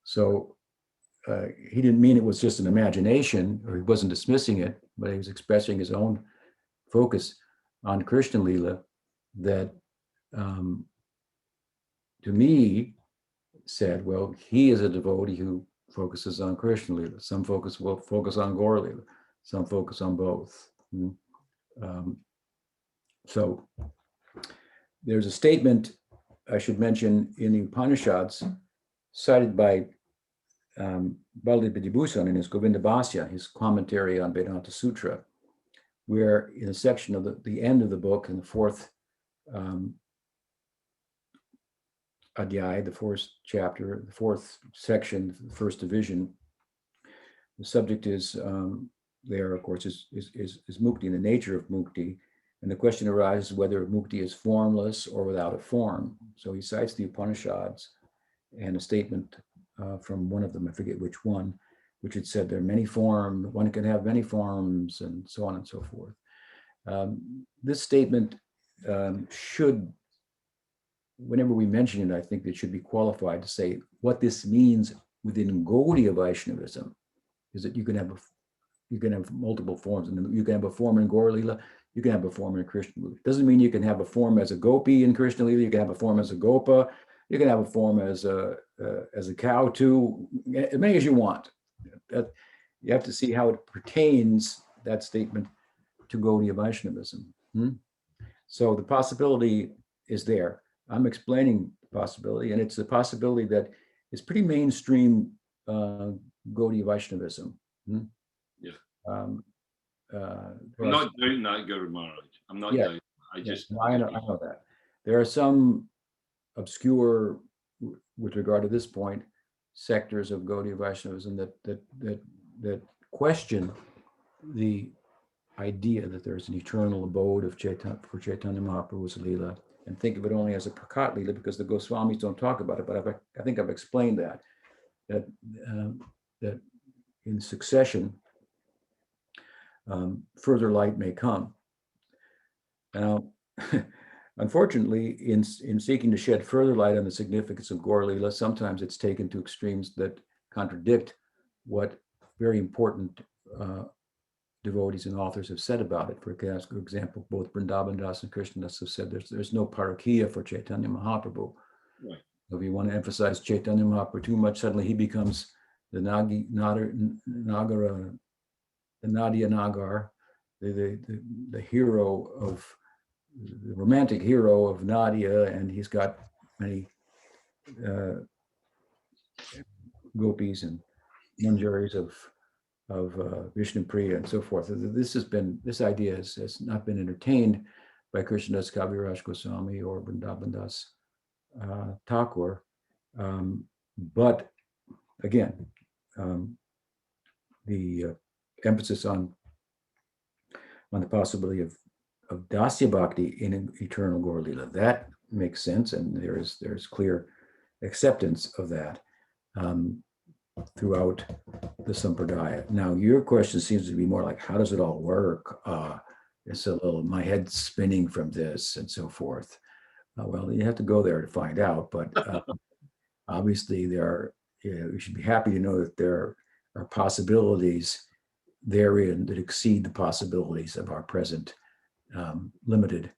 Speaker 1: So he didn't mean it was just an imagination, or he wasn't dismissing it, but he was expressing his own focus on Krishna Leela that to me said, well, he is a devotee who focuses on Krishna Leela. Some will focus on Gaur Leela, some focus on both. So there's a statement I should mention in the Upanishads cited by Baldev Vidyabhushan in his Govinda Bhasya, his commentary on Vedanta Sutra, where in a section of the end of the book, in the fourth adhyay, the fourth chapter, the fourth section, the first division, the subject is there, of course, is mukti, and the nature of mukti. And the question arises whether mukti is formless or without a form. So he cites the Upanishads and a statement from one of them, I forget which one, which had said there are many forms, one can have many forms, and so on and so forth. This statement should, whenever we mention it, I think it should be qualified to say what this means within Gaudiya Vaishnavism is that you can have multiple forms, and you can have a form in Gaur Leela, you can have a form in Krishna Leela. Doesn't mean you can have a form as a gopi in Krishna Leela, you can have a form as a gopa, you can have a form as a cow too, as many as you want. That, you have to see how it pertains, that statement, to Gaudiya Vaishnavism. So the possibility is there. I'm explaining the possibility, and it's a possibility that is pretty mainstream Gaudiya Vaishnavism.
Speaker 3: Yeah.
Speaker 1: I'm
Speaker 3: not doing that, Guru Maharaj. I'm not doing. I
Speaker 1: know that. There are some obscure, with regard to this point, sectors of Gaudiya Vaishnavism that question the idea that there's an eternal abode of for Chaitanya Mahaprabhu's Leela, and think of it only as a Prakat Leela, because the Goswamis don't talk about it, but I think I've explained that in succession, further light may come. Now, unfortunately, in seeking to shed further light on the significance of Gaur Leela, sometimes it's taken to extremes that contradict what very important devotees and authors have said about it. For example, both Vrindavan Das and Krishna Das have said there's no parakiya for Chaitanya Mahaprabhu. Right. So if you want to emphasize Chaitanya Mahaprabhu too much, suddenly he becomes the Nadia Nagar, the hero of the romantic hero of Nadia, and he's got many gopis and manjaris of Vishnu Priya and so forth. This idea has not been entertained by Krishnadas Kaviraj Goswami or Vrindavandas Thakur. But again, the emphasis on the possibility of Dasyabhakti in an eternal Gaur Lila, that makes sense, and there's clear acceptance of that throughout the Sampradaya. Now, your question seems to be more like, how does it all work? It's a little, my head's spinning from this and so forth. Well, you have to go there to find out, but obviously you should be happy to know that there are possibilities therein that exceed the possibilities of our present limited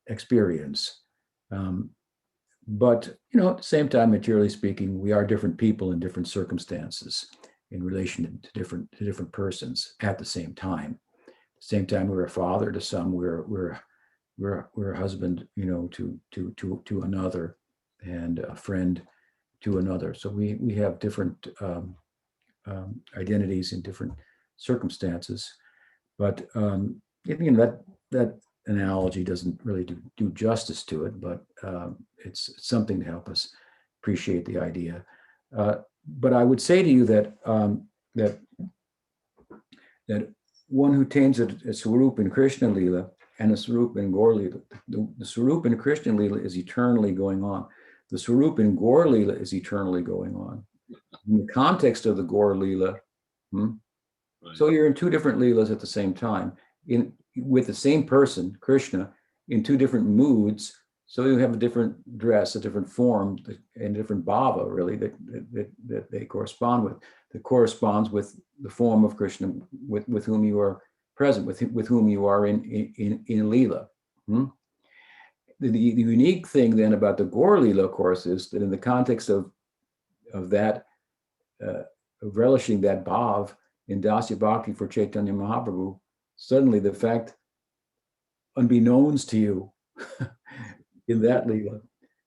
Speaker 1: experience. But, at the same time, materially speaking, we are different people in different circumstances in relation to different persons at the same time. At the same time, we're a father to some, we're a husband, to another, and a friend to another. So we have different identities in different circumstances. But that analogy doesn't really do justice to it, but it's something to help us appreciate the idea. But I would say to you that one who attains a Swarup in Krishna Lila and a Swarup in Gaur Lila, the Swarup in Krishna Lila is eternally going on. The Swarup in Gaur Lila is eternally going on. In the context of the Gaur Lila, so you're in two different Leelas at the same time, with the same person, Krishna, in two different moods. So you have a different dress, a different form, and different bhava, really, that they correspond with. That corresponds with the form of Krishna with whom you are present, with whom you are in Leela. The unique thing then about the Gaur Leela, of course, is that in the context of that, of relishing that bhav in Dasyabhakti for Chaitanya Mahaprabhu, suddenly the fact, unbeknownst to you, in that Leela,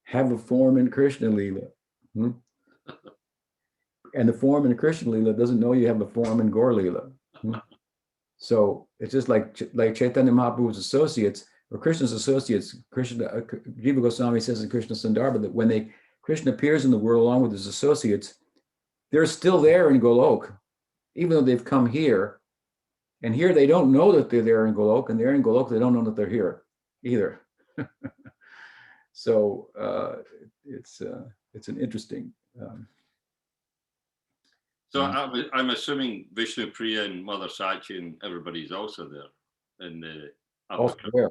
Speaker 1: have a form in Krishna Leela. And the form in Krishna Leela doesn't know you have a form in Gaur Leela. So it's just like Chaitanya Mahaprabhu's associates, or Krishna's associates, Jiva Goswami says in Krishna Sandarbha that when Krishna appears in the world along with his associates, they're still there in Golok, even though they've come here. And here they don't know that they're there in Golok, and they're in Golok, they don't know that they're here either. So it's an interesting.
Speaker 3: So I'm assuming Vishnu Priya and Mother Sachi and everybody's also there in the
Speaker 1: Also there.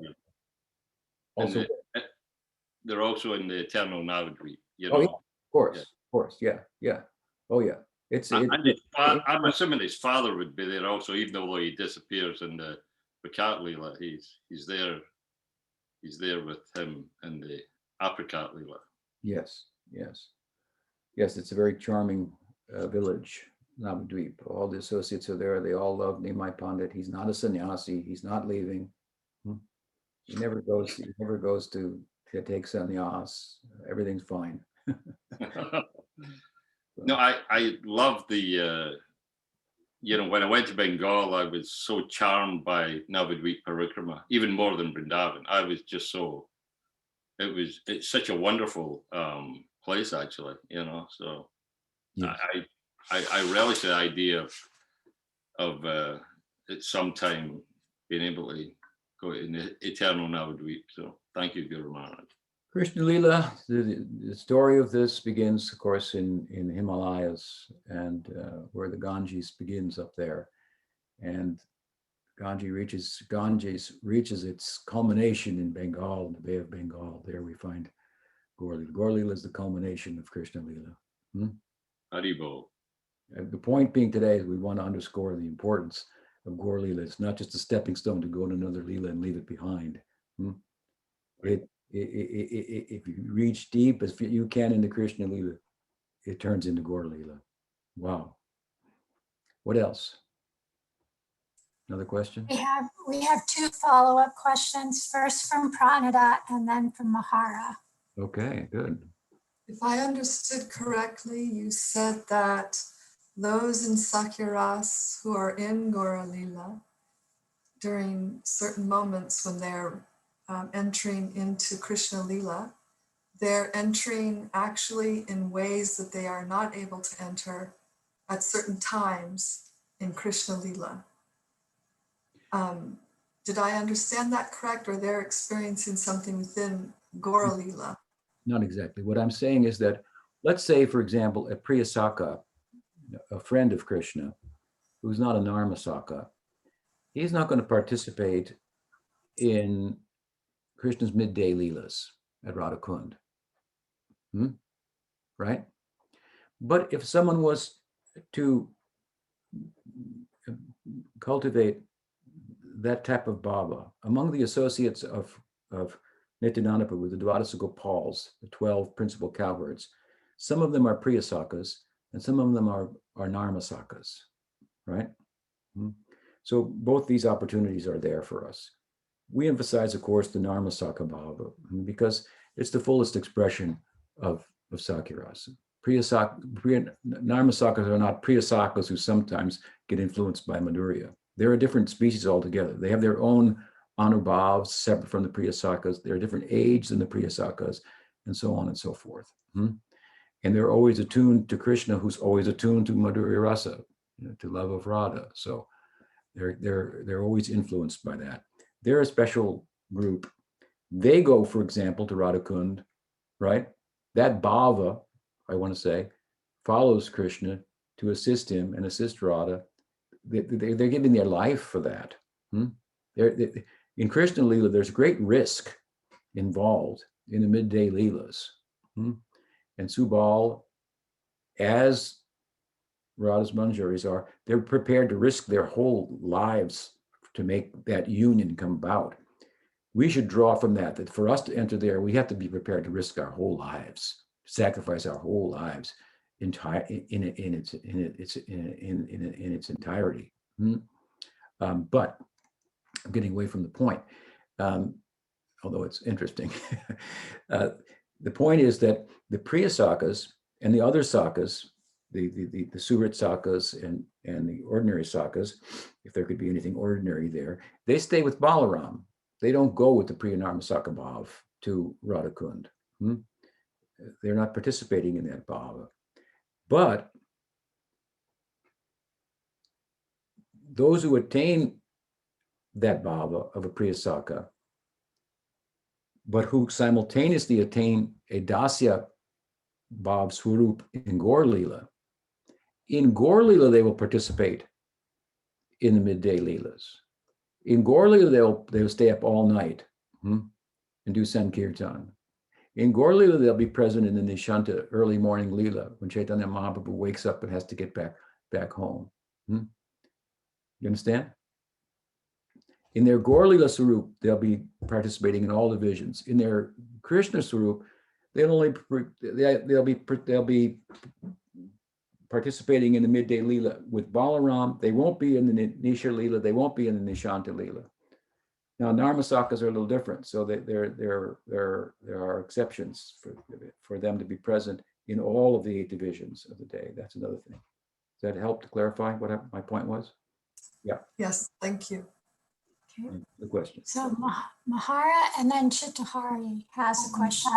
Speaker 3: Also, they're also in the eternal Navadvip.
Speaker 1: Oh yeah, of course, yeah. Oh yeah.
Speaker 3: I'm assuming his father would be there also, even though he disappears in the Prakat Leela. He's there with him in the Aprakat Leela. Yes.
Speaker 1: It's a very charming village, Navadvip. All the associates are there. They all love Nimai Pandit. He's not a sannyasi. He's not leaving. He never goes to take sannyas. Everything's fine.
Speaker 3: No, I love the, when I went to Bengal, I was so charmed by Navadvip Parikrama, even more than Vrindavan. I was just it's such a wonderful place, actually, so yes. I relish the idea of at some time being able to go in the eternal Navadvip. So thank you, Guru Maharaj.
Speaker 1: Krishna Lila, the story of this begins, of course, in Himalayas, and where the Ganges begins up there, and Ganges reaches its culmination in Bengal, in the Bay of Bengal. There we find Gaur Lila. Gaur Lila is the culmination of Krishna Lila.
Speaker 3: Haribol.
Speaker 1: The point being today is we want to underscore the importance of Gaur Lila. It's not just a stepping stone to go to another Lila and leave it behind. If you reach deep as you can into Krishna Lila, it turns into Gaur Lila. Wow. What else? Another question?
Speaker 2: We have two follow-up questions, first from Pranadat and then from Mahara.
Speaker 1: Okay, good.
Speaker 4: If I understood correctly, you said that those in Sakyaras who are in Gaura Lila during certain moments when they're entering into Krishna Lila, they're entering actually in ways that they are not able to enter at certain times in Krishna Lila. Did I understand that correct, or they're experiencing something within Gaura Lila?
Speaker 1: Not exactly. What I'm saying is that, let's say, for example, a Priyasaka, a friend of Krishna, who's not a Narmasaka, he's not going to participate in Krishna's midday Leelas at Radhakund. Right? But if someone was to cultivate that type of bhava among the associates of Nityananda Prabhu, the Dwadasa Gopals, the 12 principal cowherds, some of them are Priyasakas and some of them are Narmasakas, right? So both these opportunities are there for us. We emphasize, of course, the Narmasaka bhava because it's the fullest expression of Sakirasa. Narmasakas are not Priyasakas who sometimes get influenced by Madhurya. They're a different species altogether. They have their own anubhavs separate from the Priyasakas. They're a different age than the Priyasakas, and so on and so forth. And they're always attuned to Krishna, who's always attuned to Madhurya Rasa, to love of Radha. So they're always influenced by that. They're a special group. They go, for example, to Radhakund, right? That bhava, I want to say, follows Krishna to assist him and assist Radha. They're giving their life for that. In Krishna Lila, there's great risk involved in the midday Leelas. And Subal, as Radha's Manjaris are, they're prepared to risk their whole lives to make that union come about. We should draw from that for us to enter there, we have to be prepared to risk our whole lives, sacrifice our whole lives in its entirety. But I'm getting away from the point, although it's interesting. The point is that the Priyasakas and the other Sakas, the Surit Sakas and the ordinary Sakas, if there could be anything ordinary there, they stay with Balaram. They don't go with the Priyanarmasaka Bhav to Radhakund. They're not participating in that bhava. But those who attain that bhava of a Priyasaka, but who simultaneously attain a Dasya Bhav Swarup in Gaur Lila, in Gaur Lila they will participate in the midday Leelas. In Gaur Lila they'll stay up all night and do Sankirtan. In Gaur Lila they'll be present in the Nishanta early morning Lila when Chaitanya Mahaprabhu wakes up and has to get back home. You understand? In their Gaur Lila Swarup, they'll be participating in all divisions. In their Krishna Swarup, they'll be participating in the midday Lila with Balaram. They won't be in the Nisha Lila. They won't be in the Nishanta Lila. Now, Narmasakas are a little different, so there are exceptions for them to be present in all of the 8 divisions of the day. That's another thing. Does that help to clarify what my point was? Yeah.
Speaker 4: Yes, thank you.
Speaker 2: Okay.
Speaker 1: The question.
Speaker 2: So Mahara and then Chittahari has a question.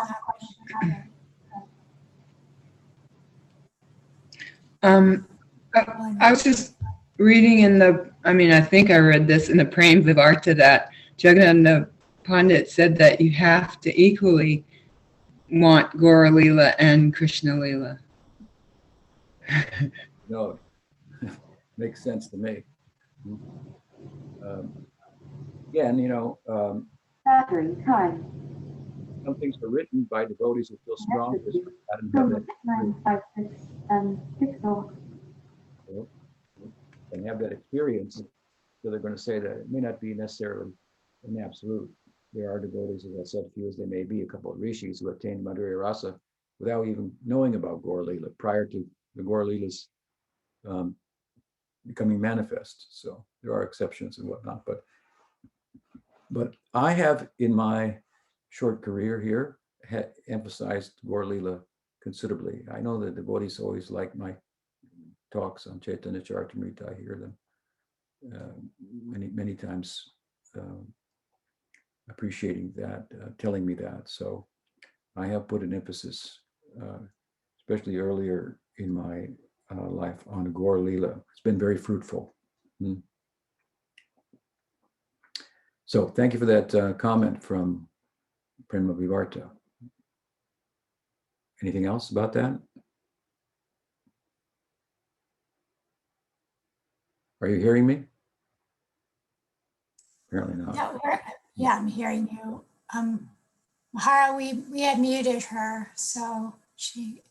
Speaker 5: I was just reading I think I read this in the Prem Vivarta that Jagannatha Pandit said that you have to equally want Gaura Lila and Krishna Lila.
Speaker 1: No, makes sense to me.
Speaker 6: Battery time.
Speaker 1: Some things are written by devotees who feel strong. Have that
Speaker 6: 956 and pixel.
Speaker 1: and have that experience, so they're going to say that it may not be necessarily an absolute. There are devotees, as I said, few as they may be, a couple of rishis who attained Madhurya Rasa without even knowing about Gaur Lila prior to the Gaur Lilas becoming manifest. So there are exceptions and whatnot, but I have in my short career here emphasized Gaur Lila considerably. I know that devotees always like my talks on Chaitanya Charitamrita, I hear them many times, appreciating that, telling me that. So I have put an emphasis, especially earlier in my life, on Gaura Lila. It's been very fruitful. So thank you for that comment from Purnima Vivarta. Anything else about that? Are you hearing me? Apparently not.
Speaker 2: Yeah, I'm hearing you. Mahara, we had muted her, so she.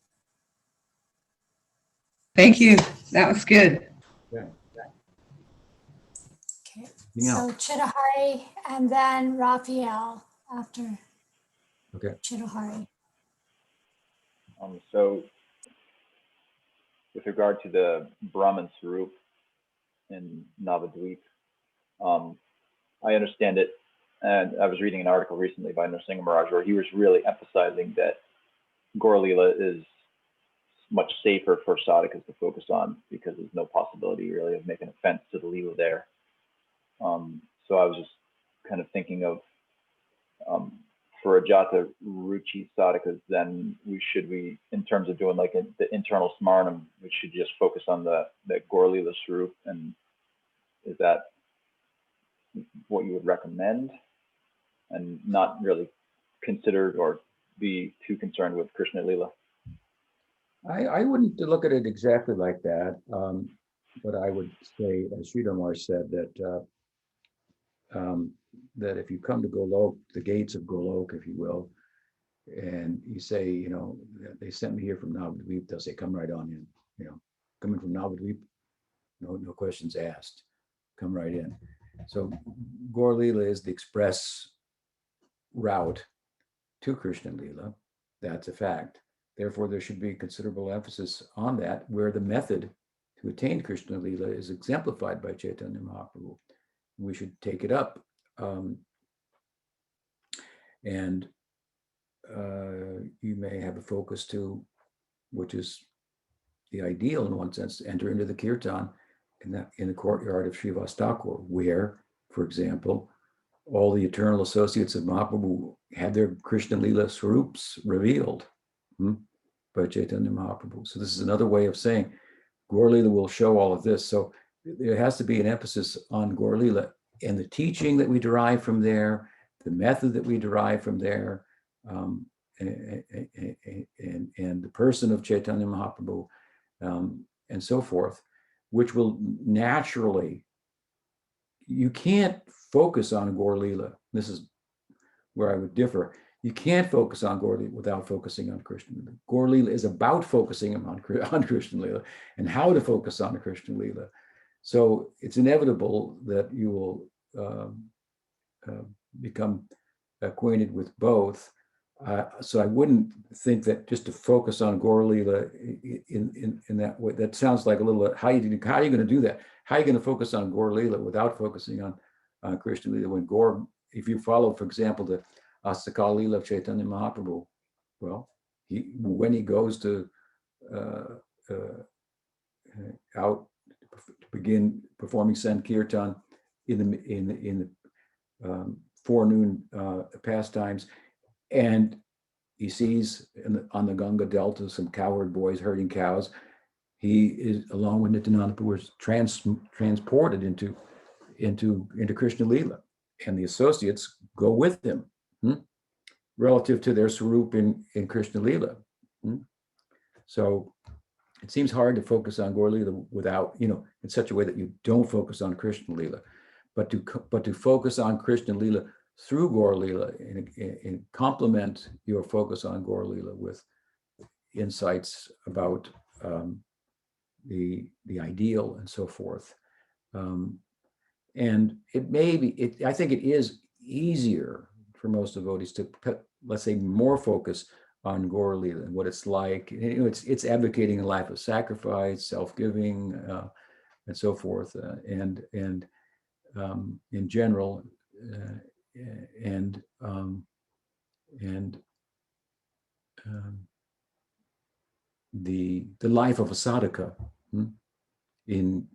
Speaker 5: Thank you. That was good.
Speaker 1: Yeah.
Speaker 2: Okay.
Speaker 1: Anything
Speaker 2: So
Speaker 1: else?
Speaker 2: Chitahari and then Raphael after
Speaker 1: Okay.
Speaker 2: Chitahari.
Speaker 7: So with regard to the Brahman Sarup in Navadvip, I understand it. And I was reading an article recently by Nrsimha Maharaj where he was really emphasizing that Gaura Lila is much safer for sadhakas to focus on because there's no possibility really of making offense to the Lila there. So I was just kind of thinking of for Ajata Ruchi sadhakas, then we, in terms of doing like the internal smarnam, we should just focus on the Gaura Lila Swarup. And is that what you would recommend? And not really consider or be too concerned with Krishna Lila?
Speaker 1: I wouldn't look at it exactly like that, but I would say, as Sridhar said, that if you come to Golok, the gates of Golok, if you will, and you say, you know, they sent me here from Navadvip, they'll say, come right on in, you know, coming from Navadvip, no questions asked, come right in. So Gaura Lila is the express route to Krishna Lila. That's a fact. Therefore, there should be considerable emphasis on that, where the method to attain Krishna Lila is exemplified by Chaitanya Mahaprabhu. We should take it up. And you may have a focus to, which is the ideal in one sense, to enter into the kirtan in the courtyard of Srivas-Thakur, where, for example, all the eternal associates of Mahaprabhu had their Krishna Lila Swarups revealed by Chaitanya Mahaprabhu. So this is another way of saying Gaura Lila will show all of this. So there has to be an emphasis on Gaura Lila and the teaching that we derive from there, the method that we derive from there, and the person of Chaitanya Mahaprabhu, and so forth, which will naturally, you can't focus on Gaura Lila. This is where I would differ. You can't focus on Gaura Lila without focusing on Krishna Lila. Gaura Lila is about focusing on Krishna Lila and how to focus on Krishna Lila. So it's inevitable that you will become acquainted with both. So I wouldn't think that just to focus on Gaura Lila in that way. That sounds like a little. How are you going to do that? How are you going to focus on Gaura Lila without focusing on Krishna Lila? When Gaura, if you follow, for example, the Astakal Lila of Chaitanya Mahaprabhu, well, when he goes to out to begin performing Sankirtan in the forenoon pastimes, and he sees on the Ganga Delta some cowherd boys herding cows. He is, along with Nityananda, was transported into Krishna Lila, and the associates go with him relative to their swarup in Krishna Lila. So it seems hard to focus on Gaura Lila without, in such a way that you don't focus on Krishna Lila, but to focus on Krishna Lila through Gaura Lila and complement your focus on Gaura Lila with insights about the ideal and so forth. And I think it is easier for most devotees to put, let's say, more focus on Gaura Lila and what it's like. It's advocating a life of sacrifice, self-giving, and so forth, and in general, the life of a sadhaka. in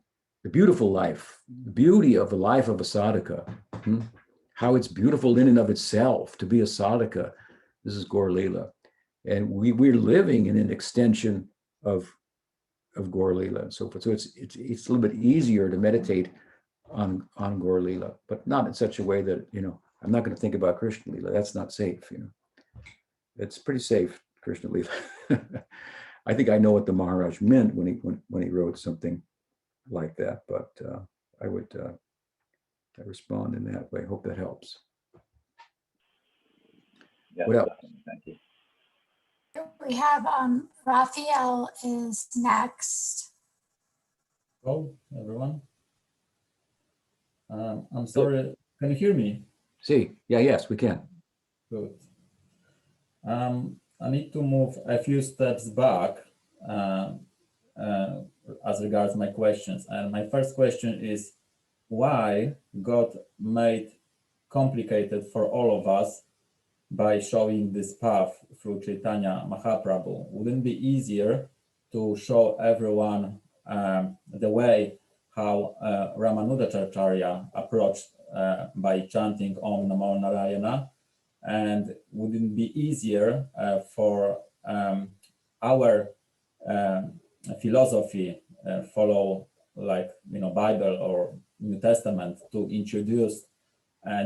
Speaker 1: the beautiful life, the beauty of the life of a sadhaka, how it's beautiful in and of itself to be a sadhaka. This is Gaura Lila. And we're living in an extension of Gaura Lila and so forth. So it's a little bit easier to meditate on Gaura Lila, but not in such a way that, I'm not going to think about Krishna Lila. That's not safe, It's pretty safe, Krishna Lila. I think I know what the Maharaj meant when he wrote something like that, but I would I respond in that way. I hope that helps.
Speaker 7: Yes,
Speaker 1: What else?
Speaker 7: definitely. Thank you.
Speaker 2: We have Raphael is next.
Speaker 8: Hello, everyone. I'm sorry, can you hear me?
Speaker 1: See, yes, we can.
Speaker 8: Good. I need to move a few steps back as regards my questions. And my first question is, why God made complicated for all of us by showing this path through Chaitanya Mahaprabhu? Wouldn't it be easier to show everyone the way how Ramanujacharya approached by chanting Om Namo Narayana? And wouldn't it be easier for our philosophy follow like Bible or New Testament to introduce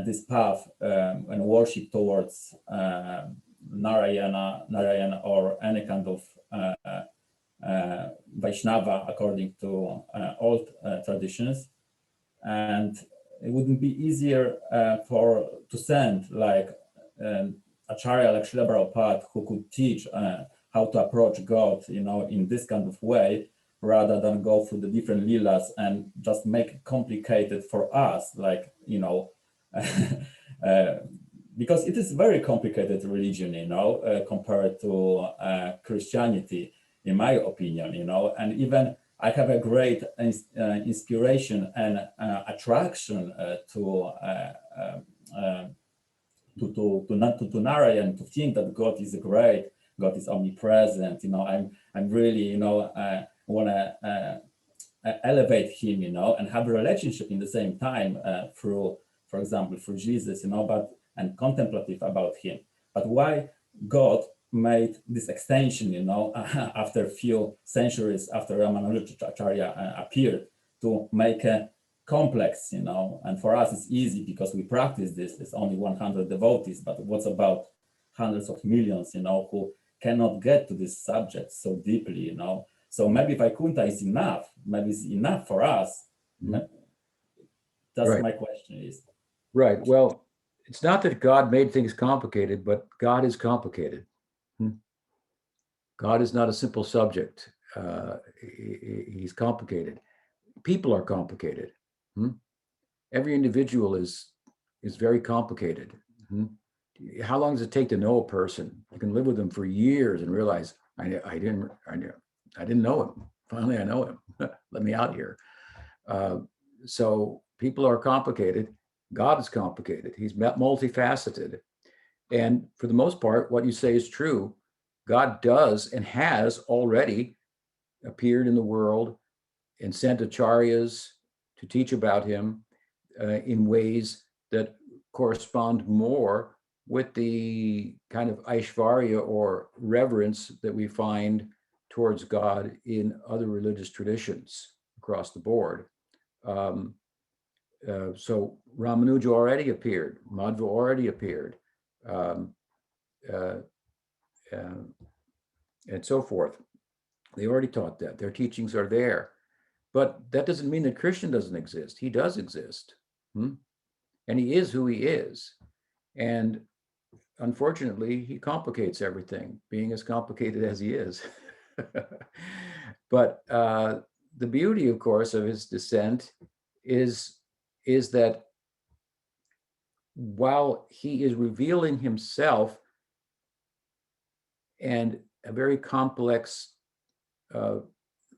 Speaker 8: this path and worship towards Narayana or any kind of Vaishnava according to old traditions? And it wouldn't be easier to send like Acharya like Srila Prabhupada, who could teach how to approach God, in this kind of way, rather than go through the different leelas and just make it complicated for us, like, because it is very complicated religion, compared to Christianity, in my opinion, and even I have a great inspiration and attraction to Narayan, to think that God is great, God is omnipresent. I'm really, want to elevate him, and have a relationship in the same time through, for example, through Jesus, and contemplative about him. But why God made this extension, after a few centuries after Ramanujacharya appeared, to make a complex, and for us it's easy because we practice this. It's only 100 devotees, but what's about hundreds of millions, who cannot get to this subject so deeply, So maybe Vaikuntha is enough. Maybe it's enough for us. That's
Speaker 1: Right.
Speaker 8: My question is.
Speaker 1: Right. Well, it's not that God made things complicated, but God is complicated. God is not a simple subject. He's complicated. People are complicated. Every individual is very complicated. How long does it take to know a person? You can live with them for years and realize I didn't know him. Finally, I know him. Let me out here. So people are complicated. God is complicated. He's multifaceted. And for the most part, what you say is true. God does and has already appeared in the world and sent acharyas to teach about him in ways that correspond more with the kind of aishvarya or reverence that we find towards God in other religious traditions across the board. So Ramanuja already appeared, Madhva already appeared, and so forth. They already taught that. Their teachings are there. But that doesn't mean that Krishna doesn't exist. He does exist. And he is who he is. And unfortunately, he complicates everything, being as complicated as he is. But the beauty, of course, of his descent is that while he is revealing himself and a very complex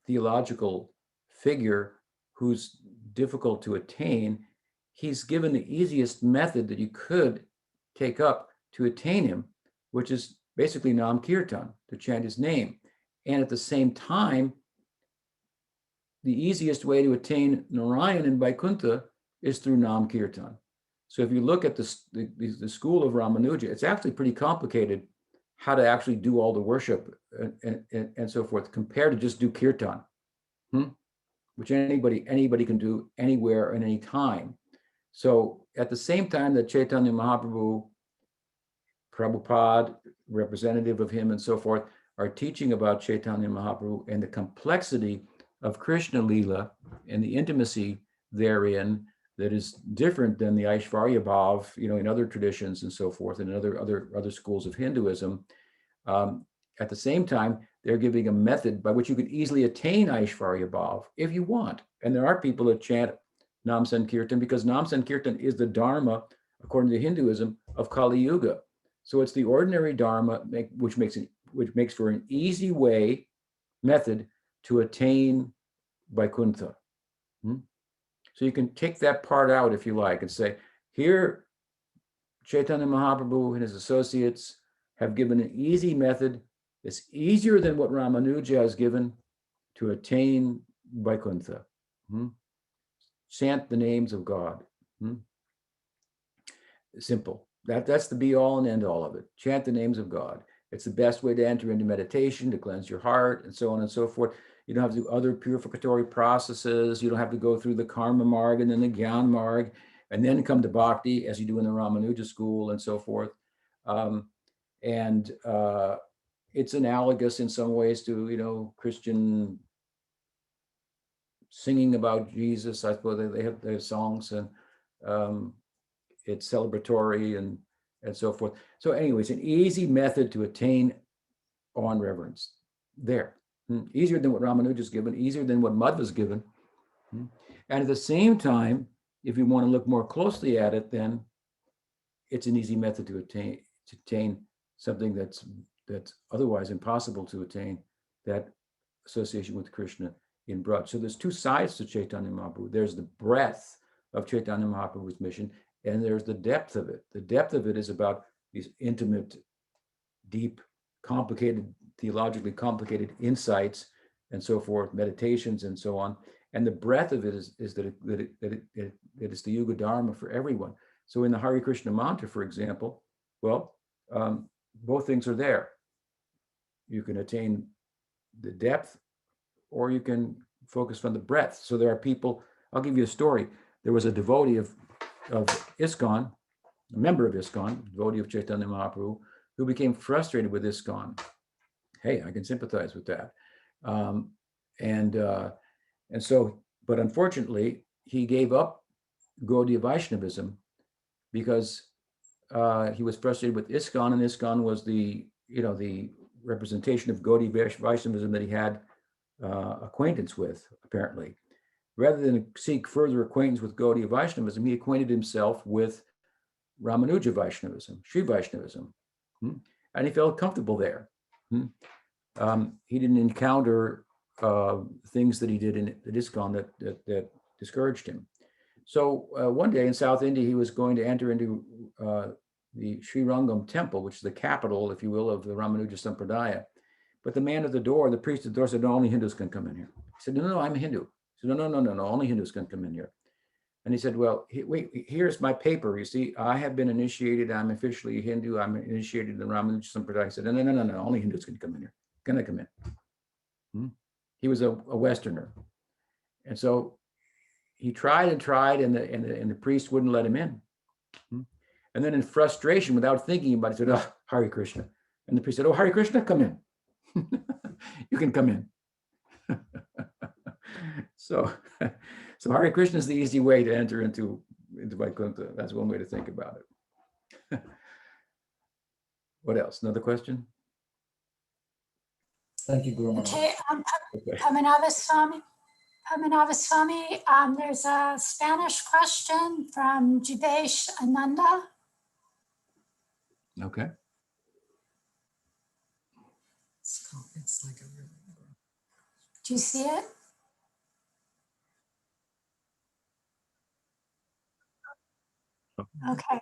Speaker 1: theological figure who's difficult to attain, he's given the easiest method that you could take up to attain him, which is basically Nam Kirtan, to chant his name. And at the same time, the easiest way to attain Narayan in Vaikuntha is through Nam Kirtan. So if you look at the school of Ramanuja, it's actually pretty complicated how to actually do all the worship and so forth, compared to just do Kirtan, which anybody can do anywhere and any time. So at the same time that Chaitanya Mahaprabhu, Prabhupada, representative of him and so forth, are teaching about Chaitanya Mahaprabhu and the complexity of Krishna Lila and the intimacy therein that is different than the Aishvarya Bhav, in other traditions and so forth, and other schools of Hinduism. At the same time, they're giving a method by which you could easily attain Aishvarya Bhav if you want. And there are people that chant Nam Sankirtan because Nam Sankirtan is the Dharma, according to Hinduism, of Kali Yuga. So it's the ordinary Dharma which makes for an easy method to attain Vaikuntha. So you can take that part out if you like and say, here, Chaitanya Mahaprabhu and his associates have given an easy method that's easier than what Ramanuja has given to attain Vaikuntha. Chant the names of God. Simple. That's the be all and end all of it. Chant the names of God. It's the best way to enter into meditation, to cleanse your heart, and so on and so forth. You don't have to do other purificatory processes. You don't have to go through the karma marg and then the gyan marg, and then come to bhakti as you do in the Ramanuja school and so forth. It's analogous in some ways to, Christian singing about Jesus. I suppose they have their songs, and it's celebratory and so forth. So anyway, it's an easy method to attain on reverence. There. Easier than what Ramanuja's given, easier than what Madhva's given. And at the same time, if you want to look more closely at it, then it's an easy method to attain something that's otherwise impossible to attain, that association with Krishna in Braj. So there's two sides to Chaitanya Mahaprabhu. There's the breadth of Chaitanya Mahaprabhu's mission, and there's the depth of it. The depth of it is about these intimate, deep, complicated, theologically complicated insights and so forth, meditations and so on. And the breadth of it is that it is the Yuga Dharma for everyone. So in the Hare Krishna mantra, for example, both things are there. You can attain the depth, or you can focus on the breadth. So there are people, I'll give you a story. There was a devotee of ISKCON, a member of ISKCON, devotee of Chaitanya Mahaprabhu, who became frustrated with ISKCON. Hey, I can sympathize with that. But unfortunately, he gave up Gaudiya Vaishnavism because he was frustrated with ISKCON, and ISKCON was the representation of Gaudiya Vaishnavism that he had acquaintance with, apparently. Rather than seek further acquaintance with Gaudiya Vaishnavism, he acquainted himself with Ramanuja Vaishnavism, Sri Vaishnavism, and he felt comfortable there. He didn't encounter things that he did in ISKCON that discouraged him. So one day in South India, he was going to enter into the Sri Rangam temple, which is the capital, if you will, of the Ramanuja Sampradaya. But the man at the door, the priest at the door, said, no, only Hindus can come in here. He said, no, I'm a Hindu. He said, no, only Hindus can come in here. And he said, well, wait, here's my paper. You see, I have been initiated. I'm officially a Hindu. I'm initiated in the Ramanuja Sampradaya. He said, no, only Hindus can come in here. Can I come in? He was a Westerner. And so he tried, and the priest wouldn't let him in. And then in frustration, without thinking about it, he said, oh, Hare Krishna. And the priest said, oh, Hare Krishna, come in. You can come in. So Hare Krishna is the easy way to enter into Vaikuntha. That's one way to think about it. What else? Another question?
Speaker 8: Thank you, Guru Maharaj.
Speaker 2: Okay,
Speaker 1: Okay.
Speaker 2: Pamanava Swami, there's a Spanish question from Jivesh Ananda.
Speaker 1: Okay.
Speaker 4: It's like a really.
Speaker 2: Do you see it? Okay.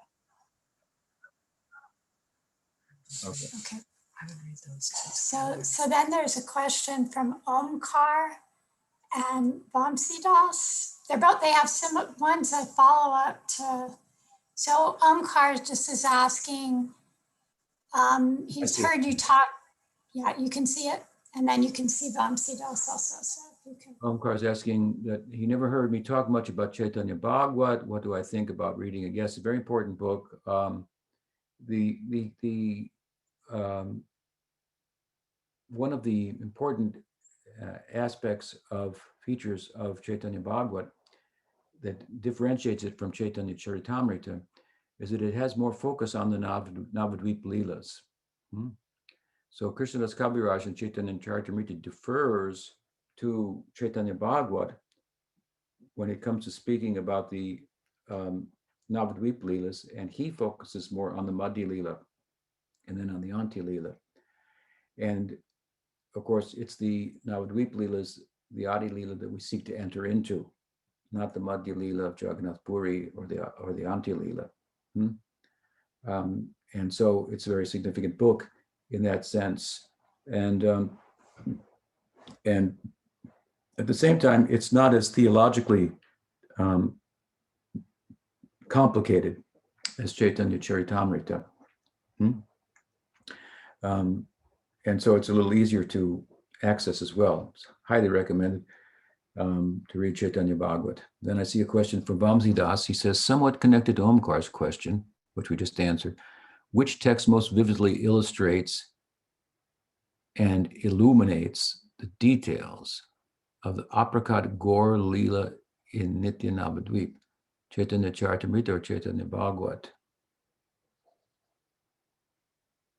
Speaker 2: Okay.
Speaker 4: I would read those two.
Speaker 2: So then there's a question from Omkar, and Vamsidas. They have some ones that follow up to, so Omkar just is asking, he's
Speaker 1: see.
Speaker 2: heard you talk, yeah, you can see it, and then you can see Vamsidas also, so if you can.
Speaker 1: Omkar is asking that he never heard me talk much about Chaitanya Bhagavat. What do I think about reading it? Yes, a very important book. One of the important aspects of features of Chaitanya Bhagavat that differentiates it from Chaitanya Charitamrita is that it has more focus on the Navadvip Leelas. So Krishnadas Kaviraj and Chaitanya Charitamrita defers to Chaitanya Bhagavat when it comes to speaking about the Navadvip Leelas, and he focuses more on the Madhya Leela and then on the Antya Leela. And of course, it's the Navadvip Leelas, the Adi Leela, that we seek to enter into, not the Madhya Leela of Jagannath Puri or the Antya Leela. And so it's a very significant book in that sense. And at the same time, it's not as theologically complicated as Chaitanya Charitamrita. And so it's a little easier to access as well. It's highly recommended to read Chaitanya Bhagavat. Then I see a question from Vamsi Das. He says, somewhat connected to Omkar's question, which we just answered, which text most vividly illustrates and illuminates the details of the apricot Gaura Leela in Nitya Navadvip, Chaitanya Charitamrita or Chaitanya Bhagavat,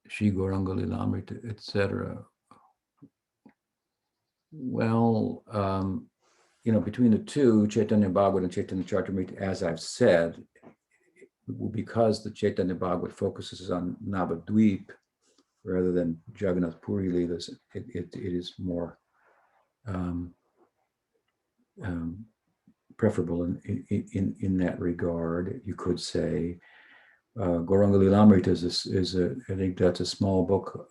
Speaker 1: Shri Gauranga Leelamrita, etc. Well, between the two, Chaitanya Bhagavat and Chaitanya Charitamrita, as I've said, because the Chaitanya Bhagavat focuses on Navadvip rather than Jagannath Puri Leelas, it is more preferable in that regard, you could say. Gauranga Leelamrita I think that's a small book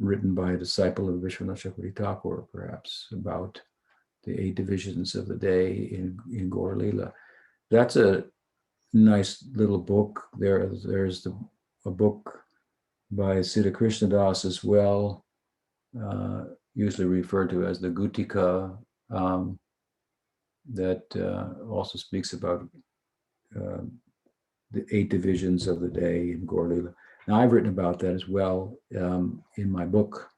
Speaker 1: written by a disciple of Vishwanath Chakravarti Thakur, perhaps, about the 8 divisions of the day in Gaura Leela. That's a nice little book. There's a book by Siddha Krishnadas as well, usually referred to as the Gutika, that also speaks about the 8 divisions of the day in Gaura Leela. Now, I've written about that as well in my book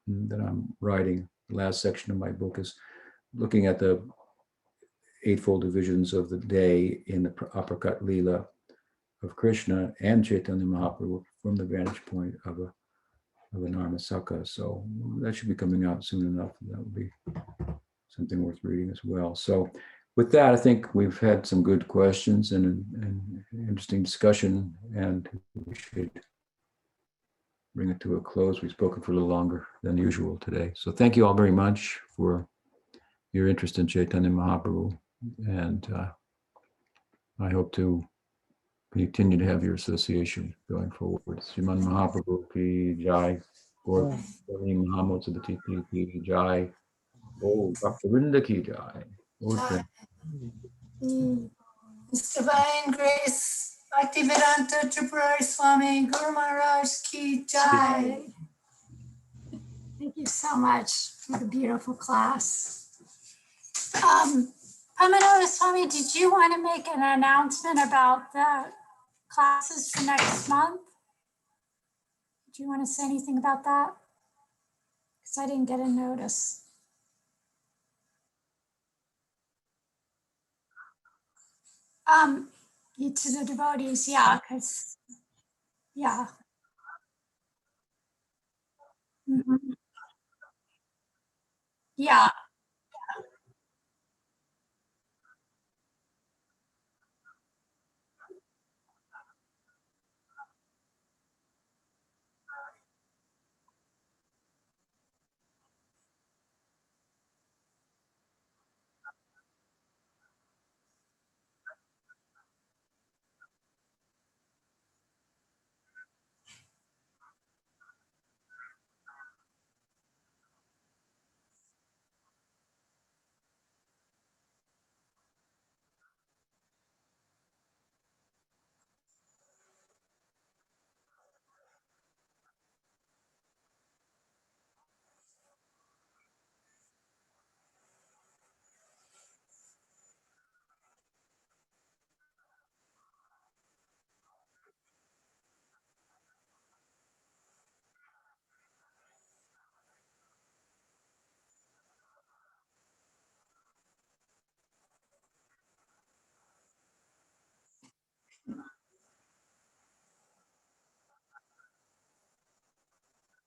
Speaker 1: that I'm writing. The last section of my book is looking at the 8-fold divisions of the day in the apricot Leela of Krishna and Chaitanya Mahaprabhu from the vantage point of an Narmasaka. So that should be coming out soon enough. That would be something worth reading as well. So with that, I think we've had some good questions and an interesting discussion, and we should bring it to a close. We've spoken for a little longer than usual today. So thank you all very much for your interest in Chaitanya Mahaprabhu, and I hope to continue to have your association going forward. Sriman Mahaprabhu ki jai, Gaur Mahamod Sabati ki jai, Oh Bhakta Vrinda ki jai.
Speaker 9: His Divine Grace, Bhaktivedanta Tripurari Swami, Guru Maharaj ki jai.
Speaker 2: Thank you so much for the beautiful class. Pramanoda Swami, did you want to make an announcement about the classes for next month? Do you want to say anything about that? Because I didn't get a notice. To the devotees, yeah, because, yeah. Mhm. Yeah,